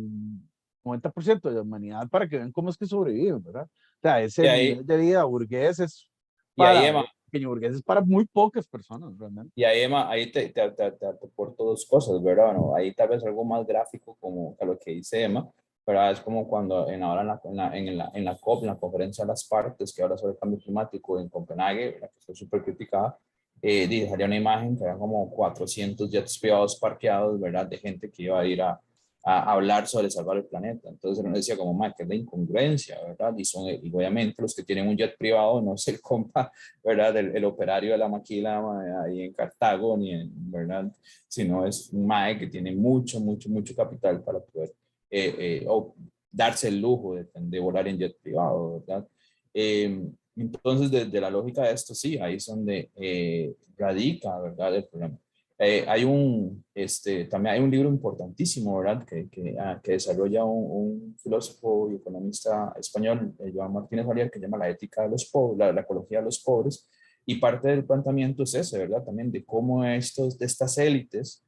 90% de la humanidad para que vean cómo es que sobreviven, ¿verdad? O sea, Y ese ahí, nivel de vida burgués es y ahí, para, Emma, pequeño burgués es para muy pocas personas, realmente. y ahí, Emma, ahí te aporto dos cosas, ¿verdad? Bueno, ahí tal vez algo más gráfico como que lo que dice Emma, pero es como cuando ahora en la COP, en la conferencia de las partes que habla sobre el cambio climático en Copenhague, la que fue súper criticada, salía una imagen que eran como 400 jets privados parqueados, ¿verdad? De gente que iba a ir a hablar sobre salvar el planeta. Entonces uno decía como, que es la incongruencia, ¿verdad? Y obviamente los que tienen un jet privado no se compra, ¿verdad? El operario de la maquila ahí en Cartago, ¿verdad? Sino es un MAE que tiene mucho, mucho, mucho capital para poder o darse el lujo de volar en jet privado, ¿verdad? Entonces, desde la lógica de esto, sí, ahí es donde radica, ¿verdad? El problema. También hay un libro importantísimo, ¿verdad? Que desarrolla un filósofo y economista español, Joan Martínez Alier, que se llama La ética de los pobres, la ecología de los pobres. Y parte del planteamiento es ese, ¿verdad? También de cómo de estas élites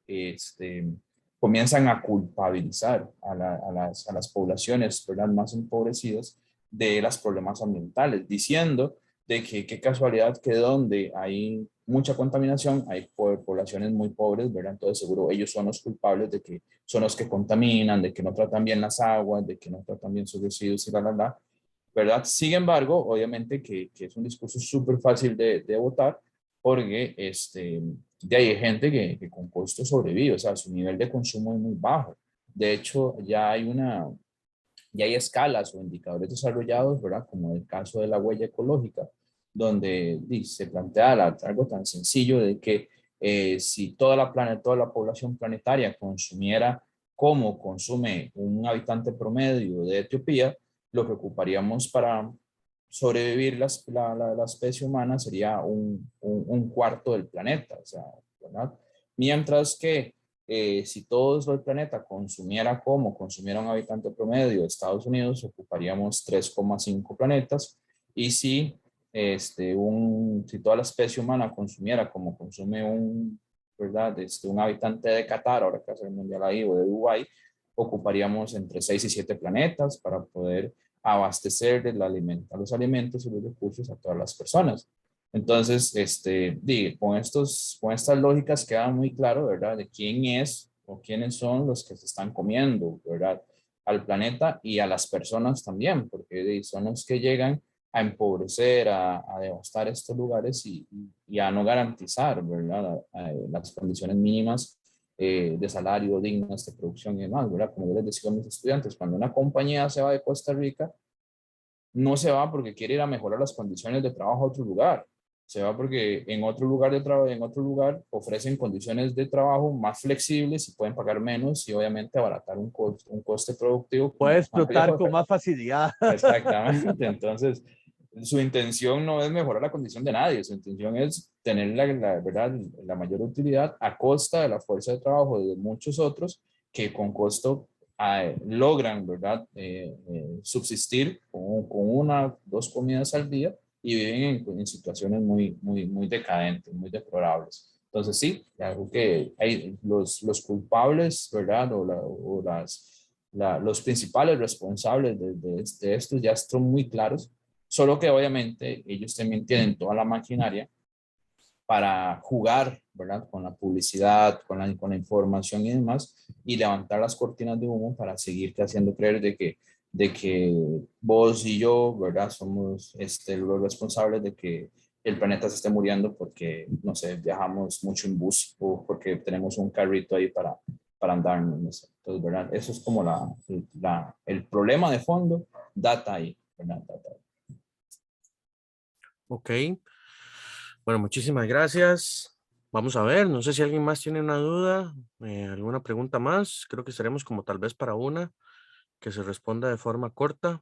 comienzan a culpabilizar a las poblaciones, ¿verdad? Más empobrecidas de los problemas ambientales, diciendo de que qué casualidad que donde hay mucha contaminación, hay poblaciones muy pobres, ¿verdad? Entonces seguro ellos son los culpables de que son los que contaminan, de que no tratan bien las aguas, de que no tratan bien sus residuos y la, ¿verdad? Sin embargo, obviamente que es un discurso súper fácil de votar porque de ahí hay gente que con costo sobrevive, o sea, su nivel de consumo es muy bajo. De hecho, ya hay escalas o indicadores desarrollados, ¿verdad? Como el caso de la huella ecológica, donde se plantea algo tan sencillo de que si toda la población planetaria consumiera como consume un habitante promedio de Etiopía, lo que ocuparíamos para sobrevivir la especie humana sería un cuarto del planeta, o sea, ¿verdad? Mientras que si todo el planeta consumiera como consumiera un habitante promedio de Estados Unidos, ocuparíamos 3,5 planetas. Y si toda la especie humana consumiera como consume ¿verdad? Un habitante de Qatar, ahora que hace el mundial ahí, o de Dubái, ocuparíamos entre 6 y 7 planetas para poder abastecer los alimentos y los recursos a todas las personas. Entonces, con estas lógicas queda muy claro, ¿verdad? De quién es o quiénes son los que se están comiendo, ¿verdad? Al planeta y a las personas también, porque son los que llegan a empobrecer, a devastar estos lugares y a no garantizar, ¿verdad? Las condiciones mínimas de salario dignas, de producción y demás, ¿verdad? Como yo les decía a mis estudiantes, cuando una compañía se va de Costa Rica, no se va porque quiere ir a mejorar las condiciones de trabajo a otro lugar, Se va porque en otro lugar de trabajo, en otro lugar ofrecen condiciones de trabajo más flexibles y pueden pagar menos y obviamente abaratar un coste productivo con Puede más amplio. explotar con más facilidad. Exactamente. Entonces, su intención no es mejorar la condición de nadie, su intención es tener ¿verdad? La mayor utilidad a costa de la fuerza de trabajo de muchos otros que con costo logran, ¿verdad? Subsistir con una, dos comidas al día y viven en situaciones muy decadentes, muy deplorables. Entonces, sí, algo que hay los culpables, ¿verdad? O los principales responsables de esto ya están muy claros, solo que obviamente ellos también tienen toda la maquinaria para jugar, ¿verdad? Con la publicidad, con la información y demás, y levantar las cortinas de humo para seguirte haciendo creer de que vos y yo, ¿verdad? Somos los responsables de que el planeta se esté muriendo porque, no sé, viajamos mucho en bus o porque tenemos un carrito ahí para andarnos, no sé. Entonces, ¿verdad? Eso es como el problema de fondo, data ahí, ¿verdad? Data ahí. Ok. Bueno, muchísimas gracias. Vamos a ver, no sé si alguien más tiene una duda, alguna pregunta más. Creo que estaremos como tal vez para una que se responda de forma corta.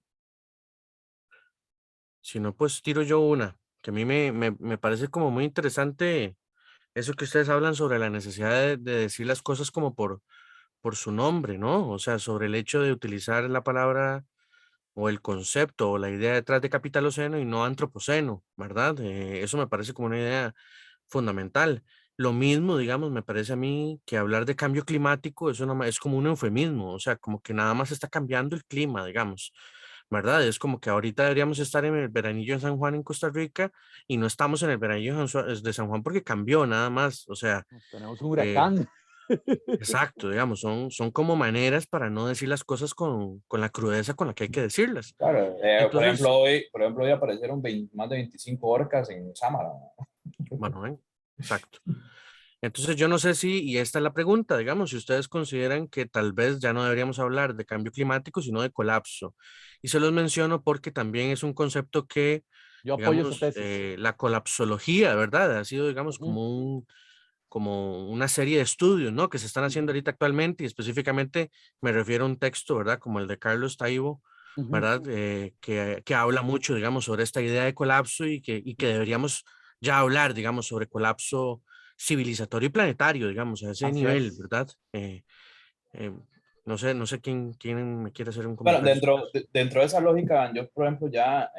Si no, pues tiro yo una, que a mí me parece como muy interesante eso que ustedes hablan sobre la necesidad de decir las cosas como por su nombre, ¿no? O sea, sobre el hecho de utilizar la palabra o el concepto o la idea detrás de capitaloceno y no antropoceno, ¿verdad? Eso me parece como una idea fundamental. Lo mismo, digamos, me parece a mí que hablar de cambio climático es, es como un eufemismo, o sea, como que nada más está cambiando el clima, digamos, ¿verdad? Es como que ahorita deberíamos estar en el veranillo en San Juan, en Costa Rica, y no estamos en el veranillo de San Juan porque cambió nada más, o sea, Tenemos un eh, huracán. exacto, digamos, son como maneras para no decir las cosas con la crudeza con la que hay que decirlas. Claro, Entonces, por ejemplo, hoy aparecieron más de 25 orcas en Samara. bueno, exacto. Entonces yo no sé si, y esta es la pregunta, digamos, si ustedes consideran que tal vez ya no deberíamos hablar de cambio climático, sino de colapso. Y se los menciono porque también es un concepto que, Yo apoyo esa digamos, tesis. la colapsología, ¿verdad? Ha sido, digamos, Ujú, como una serie de estudios, ¿no? Que se están haciendo ahorita actualmente y específicamente me refiero a un texto, ¿verdad? Como el de Carlos Taibo, ujú. ¿verdad? Que habla mucho, digamos, sobre esta idea de colapso y que deberíamos ya hablar, digamos, sobre colapso civilizatorio y planetario, digamos, a ese Así nivel, es. ¿verdad? Eh, no sé quién me quiere hacer un Bueno, comentario sobre eso. dentro de esa lógica, yo, por ejemplo, ya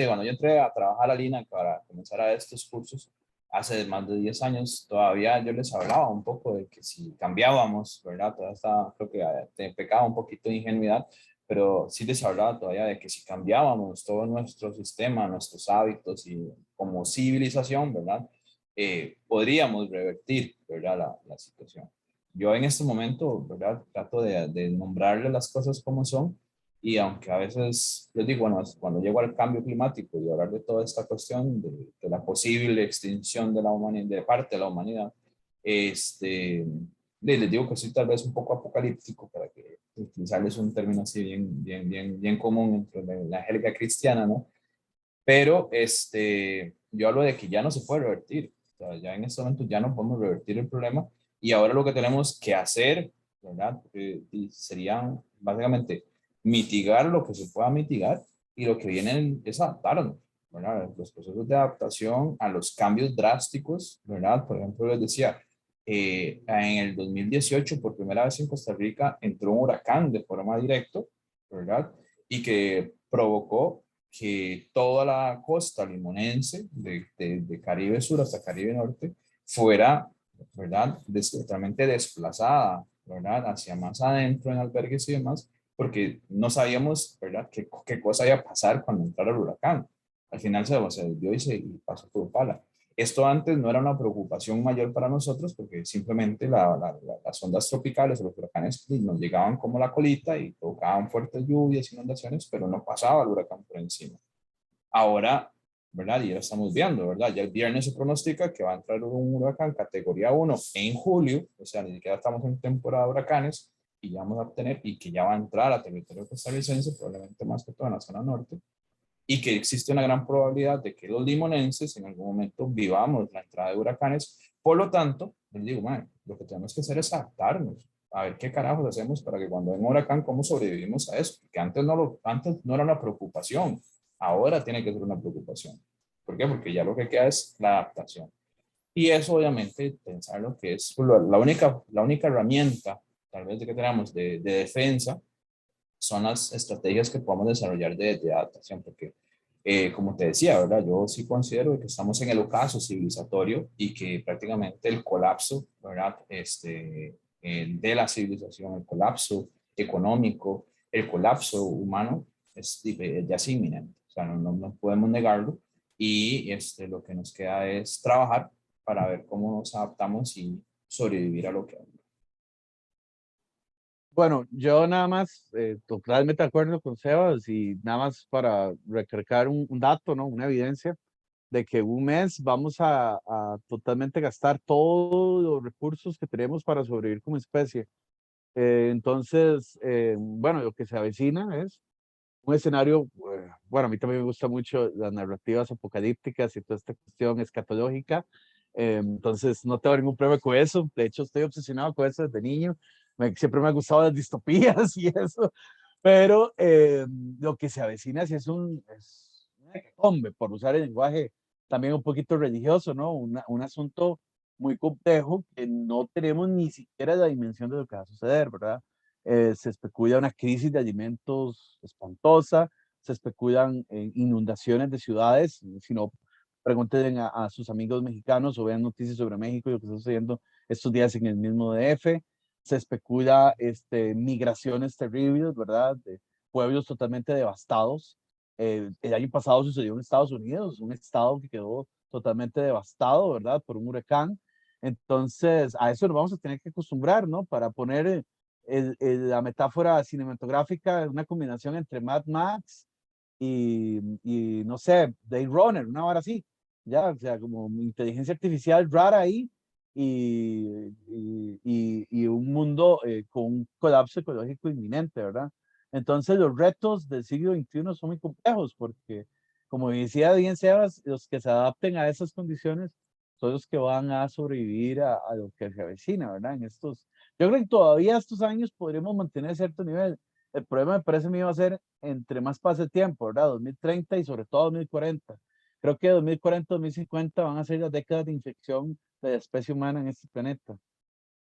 cuando yo entré a trabajar a Lina para comenzar a estos cursos, hace más de 10 años, todavía yo les hablaba un poco de que si cambiábamos, ¿verdad? Todavía estaba, creo que pecaba un poquito de ingenuidad, pero sí les hablaba todavía de que si cambiábamos todo nuestro sistema, nuestros hábitos y como civilización, ¿verdad? Podríamos revertir, ¿verdad? La situación. Yo en este momento, ¿verdad? Trato de nombrarle las cosas como son y aunque a veces, les digo, bueno, cuando llego al cambio climático y hablar de toda esta cuestión de la posible extinción de la humanidad, de parte de la humanidad, les digo que soy tal vez un poco apocalíptico para que utilizarles un término así bien común entre la jerga cristiana, ¿no? Pero yo hablo de que ya no se puede revertir. O sea, ya en este momento ya no podemos revertir el problema y ahora lo que tenemos que hacer, ¿verdad? Sería básicamente mitigar lo que se pueda mitigar y lo que viene es adaptarnos, ¿verdad? Los procesos de adaptación a los cambios drásticos, ¿verdad? Por ejemplo, les decía, en el 2018 por primera vez en Costa Rica entró un huracán de forma directa, ¿verdad? Y que provocó que toda la costa limonense, de Caribe Sur hasta Caribe Norte, fuera, ¿verdad?, totalmente desplazada, ¿verdad?, hacia más adentro en albergues y demás, porque no sabíamos, ¿verdad?, qué cosa iba a pasar cuando entrara el huracán. Al final se desvió y pasó por pala. Esto antes no era una preocupación mayor para nosotros porque simplemente las ondas tropicales o los huracanes pues, nos llegaban como la colita y provocaban fuertes lluvias, inundaciones, pero no pasaba el huracán por encima. Ahora, ¿verdad? Y ya lo estamos viendo, ¿verdad? Ya el viernes se pronostica que va a entrar un huracán categoría 1 en julio, o sea, ni siquiera estamos en temporada de huracanes y ya vamos a tener, y que ya va a entrar a territorio costarricense, probablemente más que todo en la zona norte, y que existe una gran probabilidad de que los limonenses en algún momento vivamos la entrada de huracanes. Por lo tanto, les digo, man, lo que tenemos que hacer es adaptarnos, a ver qué carajos hacemos para que cuando venga un huracán, cómo sobrevivimos a eso, porque antes no era una preocupación, ahora tiene que ser una preocupación. ¿Por qué? Porque ya lo que queda es la adaptación. Y eso obviamente pensar lo que es la única herramienta tal vez de que tenemos de defensa son las estrategias que podamos desarrollar de adaptación, porque como te decía, ¿verdad? Yo sí considero que estamos en el ocaso civilizatorio y que prácticamente el colapso, ¿verdad? De la civilización, el colapso económico, el colapso humano ya es inminente, o sea, no podemos negarlo y lo que nos queda es trabajar para ver cómo nos adaptamos y sobrevivir a lo que hay. Bueno, yo nada más, totalmente de acuerdo con Sebas y nada más para recalcar un dato, ¿no? Una evidencia de que un mes vamos a totalmente gastar todos los recursos que tenemos para sobrevivir como especie. Entonces, bueno, lo que se avecina es un escenario, bueno, a mí también me gusta mucho las narrativas apocalípticas y toda esta cuestión escatológica. Entonces, no tengo ningún problema con eso. De hecho, estoy obsesionado con eso desde niño. Siempre me ha gustado las distopías y eso. Pero lo que se avecina sí es una hecatombe, por usar el lenguaje también un poquito religioso, ¿no? Un asunto muy complejo que no tenemos ni siquiera la dimensión de lo que va a suceder, ¿verdad? Se especula una crisis de alimentos espantosa, se especulan inundaciones de ciudades, si no, pregunten a sus amigos mexicanos o vean noticias sobre México y lo que está sucediendo estos días en el mismo DF. Se especula migraciones terribles, ¿verdad? De pueblos totalmente devastados. El año pasado sucedió en Estados Unidos, un estado que quedó totalmente devastado, ¿verdad? Por un huracán. Entonces, a eso nos vamos a tener que acostumbrar, ¿no? Para poner la metáfora cinematográfica, una combinación entre Mad Max y no sé, Blade Runner, una hora así, ya, o sea, como inteligencia artificial rara ahí y un mundo con un colapso ecológico inminente, ¿verdad? Entonces los retos del siglo XXI son muy complejos porque, como decía bien Sebas, los que se adapten a esas condiciones son los que van a sobrevivir a lo que se avecina, ¿verdad? Yo creo que todavía estos años podremos mantener cierto nivel. El problema me parece a mí va a ser entre más pase el tiempo, ¿verdad? 2030 y sobre todo 2040. Creo que 2040, 2050 van a ser las décadas de infección de la especie humana en este planeta.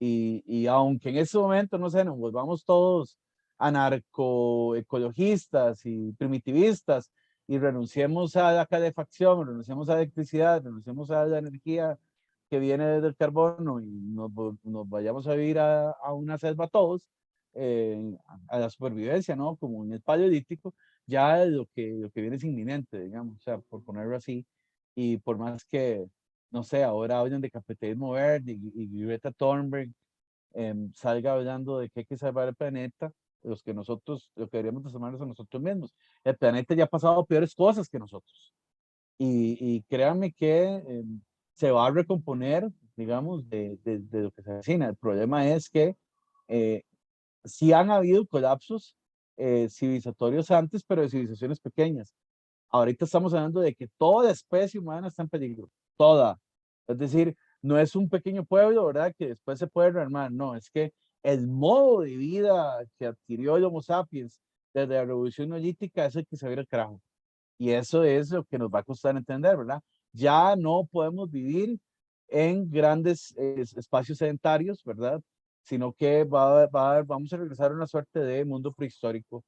Y aunque en ese momento, no sé, nos volvamos todos anarcoecologistas y primitivistas y renunciemos a la calefacción, renunciemos a la electricidad, renunciemos a la energía que viene desde el carbono y nos vayamos a vivir a una selva todos, a la supervivencia, ¿no? Como en el paleolítico, ya lo que viene es inminente, digamos, o sea, por ponerlo así, y por más que, no sé, ahora hablan de capitalismo verde y Greta Thunberg salga hablando de que hay que salvar el planeta, lo que deberíamos de salvarnos a nosotros mismos. El planeta ya ha pasado peores cosas que nosotros. Y créanme que se va a recomponer, digamos, de lo que se avecina. El problema es que sí han habido colapsos civilizatorios antes, pero de civilizaciones pequeñas. Ahorita estamos hablando de que toda especie humana está en peligro, toda. Es decir, no es un pequeño pueblo, ¿verdad? Que después se puede rearmar, no, es que el modo de vida que adquirió el Homo sapiens desde la revolución neolítica es el que se va a ir al carajo. Y eso es lo que nos va a costar entender, ¿verdad? Ya no podemos vivir en grandes espacios sedentarios, ¿verdad? Sino que vamos a regresar a una suerte de mundo prehistórico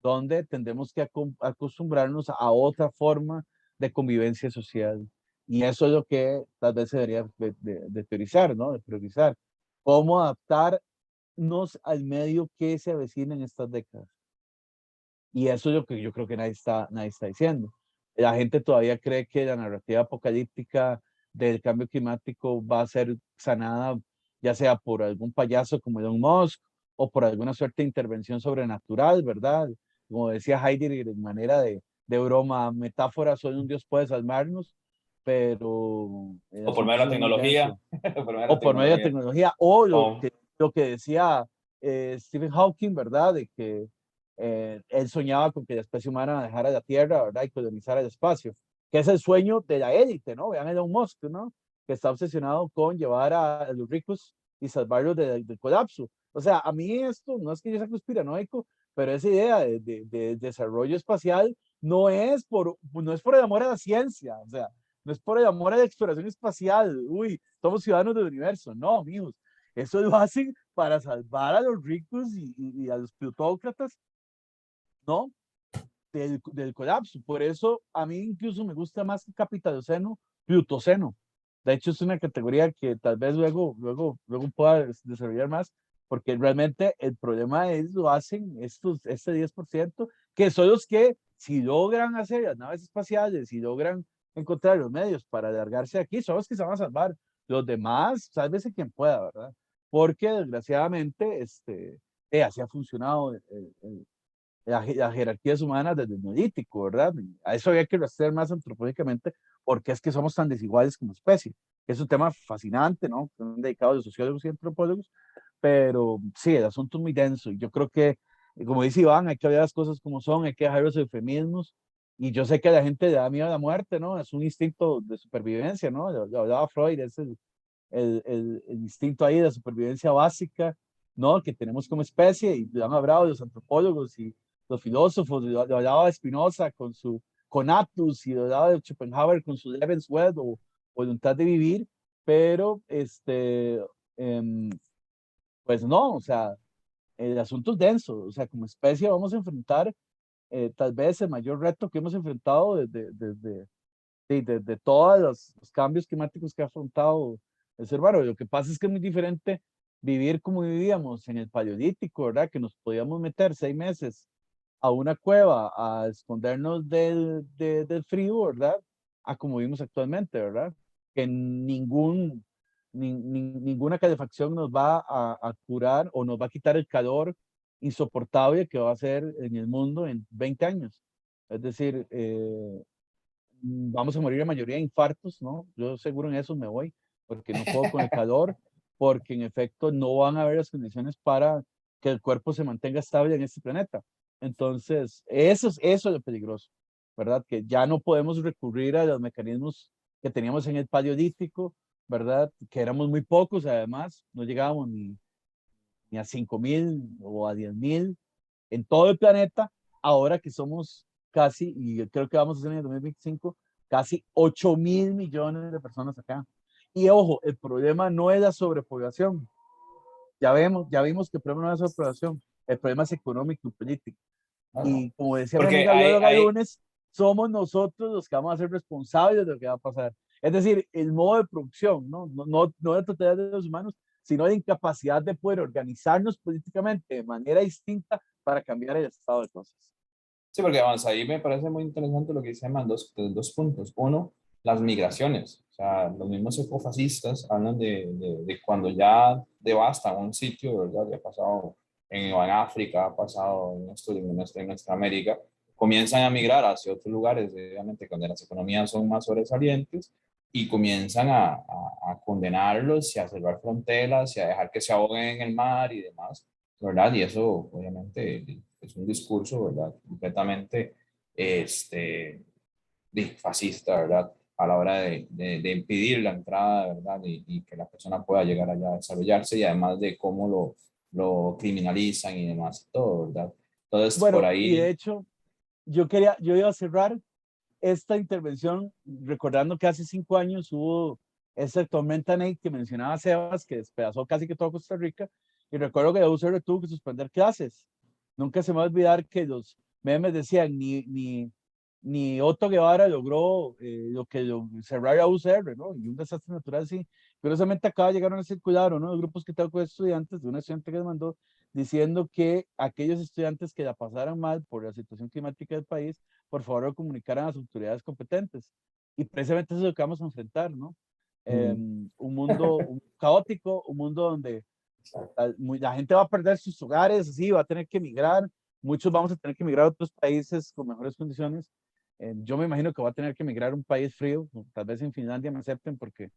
donde tendremos que acostumbrarnos a otra forma de convivencia social. Y eso es lo que tal vez se debería de priorizar, ¿no? De priorizar. Cómo adaptarnos al medio que se avecina en estas décadas. Y eso es lo que yo creo que nadie está diciendo. La gente todavía cree que la narrativa apocalíptica del cambio climático va a ser sanada, ya sea por algún payaso como Elon Musk o por alguna suerte de intervención sobrenatural, ¿verdad? Como decía Heidegger, de manera de broma, metáfora, solo un Dios puede salvarnos, pero el O por medio asunto de es la muy tecnología. denso. O por medio de tecnología, o Oh, lo que decía Stephen Hawking, ¿verdad? De que él soñaba con que la especie humana dejara la Tierra, ¿verdad? Y colonizara el espacio, que es el sueño de la élite, ¿no? Vean a Elon Musk, ¿no? Que está obsesionado con llevar a los ricos y salvarlos del colapso. O sea, a mí esto no es que yo sea conspiranoico, pero esa idea de desarrollo espacial no es por el amor a la ciencia, o sea, no es por el amor a la exploración espacial, uy, somos ciudadanos del universo, no, amigos, eso lo hacen para salvar a los ricos y a los plutócratas, ¿no? Del colapso. Por eso a mí incluso me gusta más el capitaloceno, plutoceno. De hecho, es una categoría que tal vez luego pueda desarrollar más, porque realmente el problema es lo hacen este 10%, que son los que, si logran hacer las naves espaciales, si logran encontrar los medios para alargarse de aquí, son los que se van a salvar. Los demás, sálvese quien pueda, ¿verdad? Porque desgraciadamente, así ha funcionado las jerarquías humanas desde el neolítico, ¿verdad? A eso había que rastrear más antropológicamente, porque es que somos tan desiguales como especie. Es un tema fascinante, ¿no? Son dedicados los sociólogos y antropólogos, pero sí, el asunto es muy denso y yo creo que, como dice Iván, hay que ver las cosas como son, hay que dejar los eufemismos y yo sé que a la gente le da miedo a la muerte, ¿no? Es un instinto de supervivencia, ¿no? Lo hablaba Freud, es el instinto ahí de supervivencia básica, ¿no? Que tenemos como especie y lo han hablado los antropólogos y los filósofos, lo hablaba Spinoza con su conatus y lo hablaba de Schopenhauer con su Lebenswelt o voluntad de vivir, pero pues no, o sea, el asunto es denso, o sea, como especie vamos a enfrentar tal vez el mayor reto que hemos enfrentado desde todos los cambios climáticos que ha afrontado el ser humano. Lo que pasa es que es muy diferente vivir como vivíamos en el Paleolítico, ¿verdad? Que nos podíamos meter 6 meses a una cueva a escondernos del frío, ¿verdad? A como vivimos actualmente, ¿verdad? Que ninguna calefacción nos va a curar o nos va a quitar el calor insoportable que va a ser en el mundo en 20 años. Es decir, vamos a morir la mayoría de infartos, ¿no? Yo seguro en eso me voy, porque no puedo con el calor, porque en efecto no van a haber las condiciones para que el cuerpo se mantenga estable en este planeta. Entonces, eso es lo peligroso, ¿verdad? Que ya no podemos recurrir a los mecanismos que teníamos en el Paleolítico, ¿verdad? Que éramos muy pocos, además, no llegábamos ni a 5.000 o a 10.000 en todo el planeta, ahora que somos casi, y creo que vamos a ser en el 2025, casi 8.000 millones de personas acá. Y ojo, el problema no es la sobrepoblación. Ya vimos que el problema no es la sobrepoblación, el problema es económico y político. Y como decía mi Porque amiga bióloga Lunes, somos nosotros los que vamos a ser responsables de lo que va a pasar. Es decir, el modo de producción, no de totalidad de los humanos, sino de incapacidad de poder organizarnos políticamente de manera distinta para cambiar el estado de cosas. Sí, porque vamos, ahí me parece muy interesante lo que dice Emma, dos puntos. Uno, las migraciones. O sea, los mismos ecofascistas hablan de cuando ya devastan un sitio, ¿verdad? Ya ha pasado en África, ha pasado en nuestra América, comienzan a migrar hacia otros lugares, obviamente, donde las economías son más sobresalientes, y comienzan a condenarlos y a cerrar fronteras y a dejar que se ahoguen en el mar y demás, ¿verdad? Y eso, obviamente, es un discurso, ¿verdad? Completamente fascista, ¿verdad? A la hora de impedir la entrada, ¿verdad? Y que la persona pueda llegar allá a desarrollarse y además de cómo lo criminalizan y demás, todo, ¿verdad? Entonces, por Bueno, y de ahí, hecho, yo iba a cerrar esta intervención recordando que hace 5 años hubo esa tormenta Nate que mencionaba Sebas, que despedazó casi que todo Costa Rica, y recuerdo que la UCR tuvo que suspender clases. Nunca se me va a olvidar que los memes decían, ni Otto Guevara logró lo que cerrar la UCR, ¿no? Y un desastre natural, sí. Curiosamente acaba de llegar una circular, uno de los grupos que tengo con estudiantes, de una estudiante que les mandó, diciendo que aquellos estudiantes que la pasaran mal por la situación climática del país, por favor lo comunicaran a las autoridades competentes. Y precisamente eso es lo que vamos a enfrentar, ¿no? Un mundo caótico, un mundo donde la gente va a perder sus hogares, así, va a tener que emigrar, muchos vamos a tener que emigrar a otros países con mejores condiciones. Yo me imagino que va a tener que emigrar a un país frío, tal vez en Finlandia me acepten porque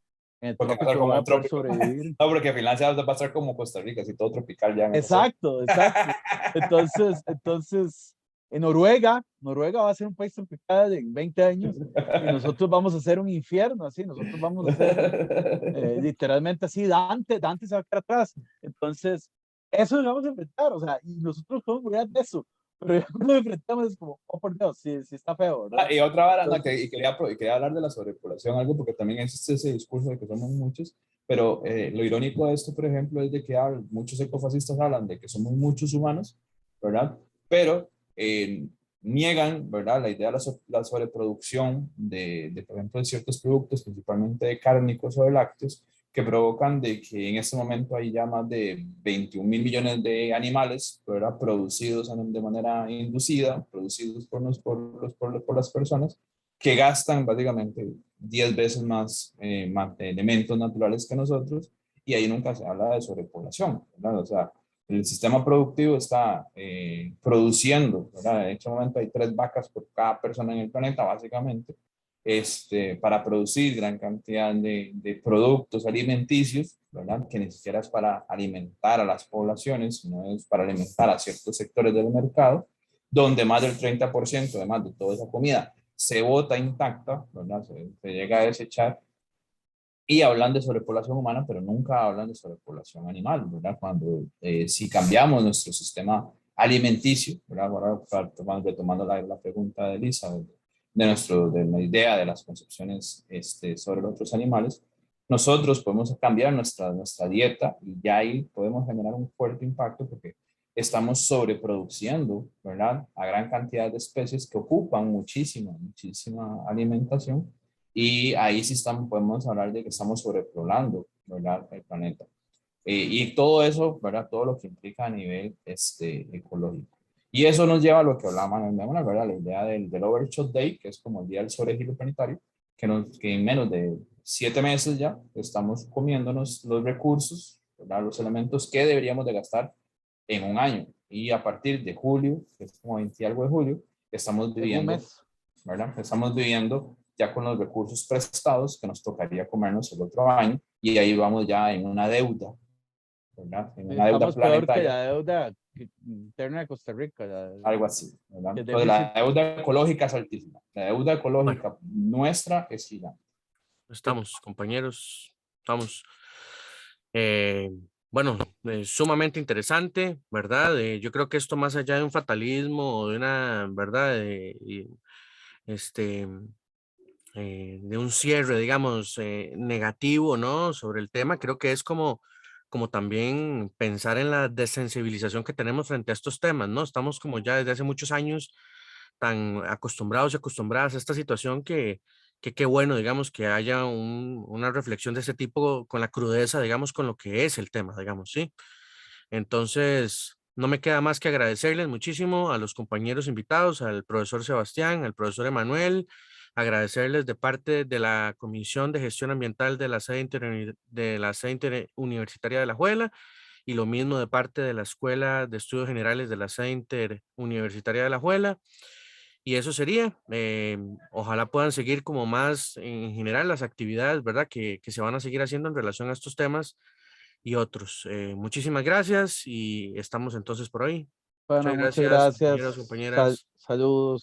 en el Porque va a trópico estar como van a un poder trópico. sobrevivir. No, porque Finlandia va a estar como Costa Rica, así todo tropical ya. Exacto, exacto. Entonces, en Noruega va a ser un país tropical en 20 años y nosotros vamos a ser un infierno, así, nosotros vamos a ser literalmente así, Dante se va a quedar atrás. Entonces, eso lo vamos a enfrentar, o sea, y nosotros podemos burlar de eso, pero ya cuando lo enfrentamos es como, oh por Dios, sí, sí está feo, ¿verdad? Y otra vara, no, Entonces, y quería hablar de la sobrepoblación, algo porque también existe ese discurso de que somos muchos, pero lo irónico de esto, por ejemplo, es de que muchos ecofascistas hablan de que somos muchos humanos, ¿verdad? Pero niegan, ¿verdad? La idea de la sobreproducción por ejemplo, de ciertos productos, principalmente de cárnicos o de lácteos, que provocan de que en este momento hay ya más de 21 mil millones de animales, ¿verdad? Producidos de manera inducida, producidos por las personas, que gastan básicamente 10 veces más elementos naturales que nosotros, y ahí nunca se habla de sobrepoblación, ¿verdad? O sea, el sistema productivo está produciendo, ¿verdad? En este momento hay 3 vacas por cada persona en el planeta, básicamente, para producir gran cantidad de productos alimenticios, ¿verdad? Que ni siquiera es para alimentar a las poblaciones, sino es para alimentar a ciertos sectores del mercado, donde más del 30% además de toda esa comida se bota intacta, ¿verdad? Se llega a desechar, y hablan de sobrepoblación humana, pero nunca hablan de sobrepoblación animal, ¿verdad? Cuando si cambiamos nuestro sistema alimenticio, ¿verdad? Ahora retomando la pregunta de Elisa, de la idea de las concepciones sobre los otros animales, nosotros podemos cambiar nuestra dieta y ya ahí podemos generar un fuerte impacto porque estamos sobreproduciendo, ¿verdad? A gran cantidad de especies que ocupan muchísima alimentación, y ahí sí podemos hablar de que estamos sobrepoblando, ¿verdad? El planeta. Y todo eso, ¿verdad? Todo lo que implica a nivel ecológico. Y eso nos lleva a lo que hablábamos, ¿verdad? La idea del Overshot Day, que es como el día del sobregiro planetario, que en menos de 7 meses ya estamos comiéndonos los recursos, ¿verdad? Los elementos que deberíamos de gastar en un año. Y a partir de julio, que es como 20 y algo de julio, estamos en un viviendo, mes. ¿verdad? Estamos viviendo ya con los recursos prestados que nos tocaría comernos el otro año, y ahí vamos ya en una deuda, ¿verdad? En una deuda Estamos peor que planetaria, la deuda interna de Costa Rica, algo así, ¿verdad? el Entonces déficit. la deuda ecológica es altísima, la deuda Bueno, ecológica nuestra es gigante. estamos, compañeros, estamos. Eh, bueno, sumamente interesante, ¿verdad? Yo creo que esto más allá de un fatalismo o de una, ¿verdad? Este, de un cierre, digamos, negativo, ¿no? Sobre el tema, creo que es como también pensar en la desensibilización que tenemos frente a estos temas, ¿no? Estamos como ya desde hace muchos años tan acostumbrados y acostumbradas a esta situación que qué bueno, digamos, que haya una reflexión de ese tipo con la crudeza, digamos, con lo que es el tema, digamos, ¿sí? Entonces, no me queda más que agradecerles muchísimo a los compañeros invitados, al profesor Sebastián, al profesor Emanuel, agradecerles de parte de la Comisión de Gestión Ambiental de la sede interuniversitaria de La Juela, y lo mismo de parte de la Escuela de Estudios Generales de la sede interuniversitaria de La Juela. Y eso sería, ojalá puedan seguir como más en general las actividades, ¿verdad? Que se van a seguir haciendo en relación a estos temas y otros. Muchísimas gracias y estamos entonces por ahí. Muchas Bueno, muchas gracias, compañeros, gracias. compañeras. Saludos.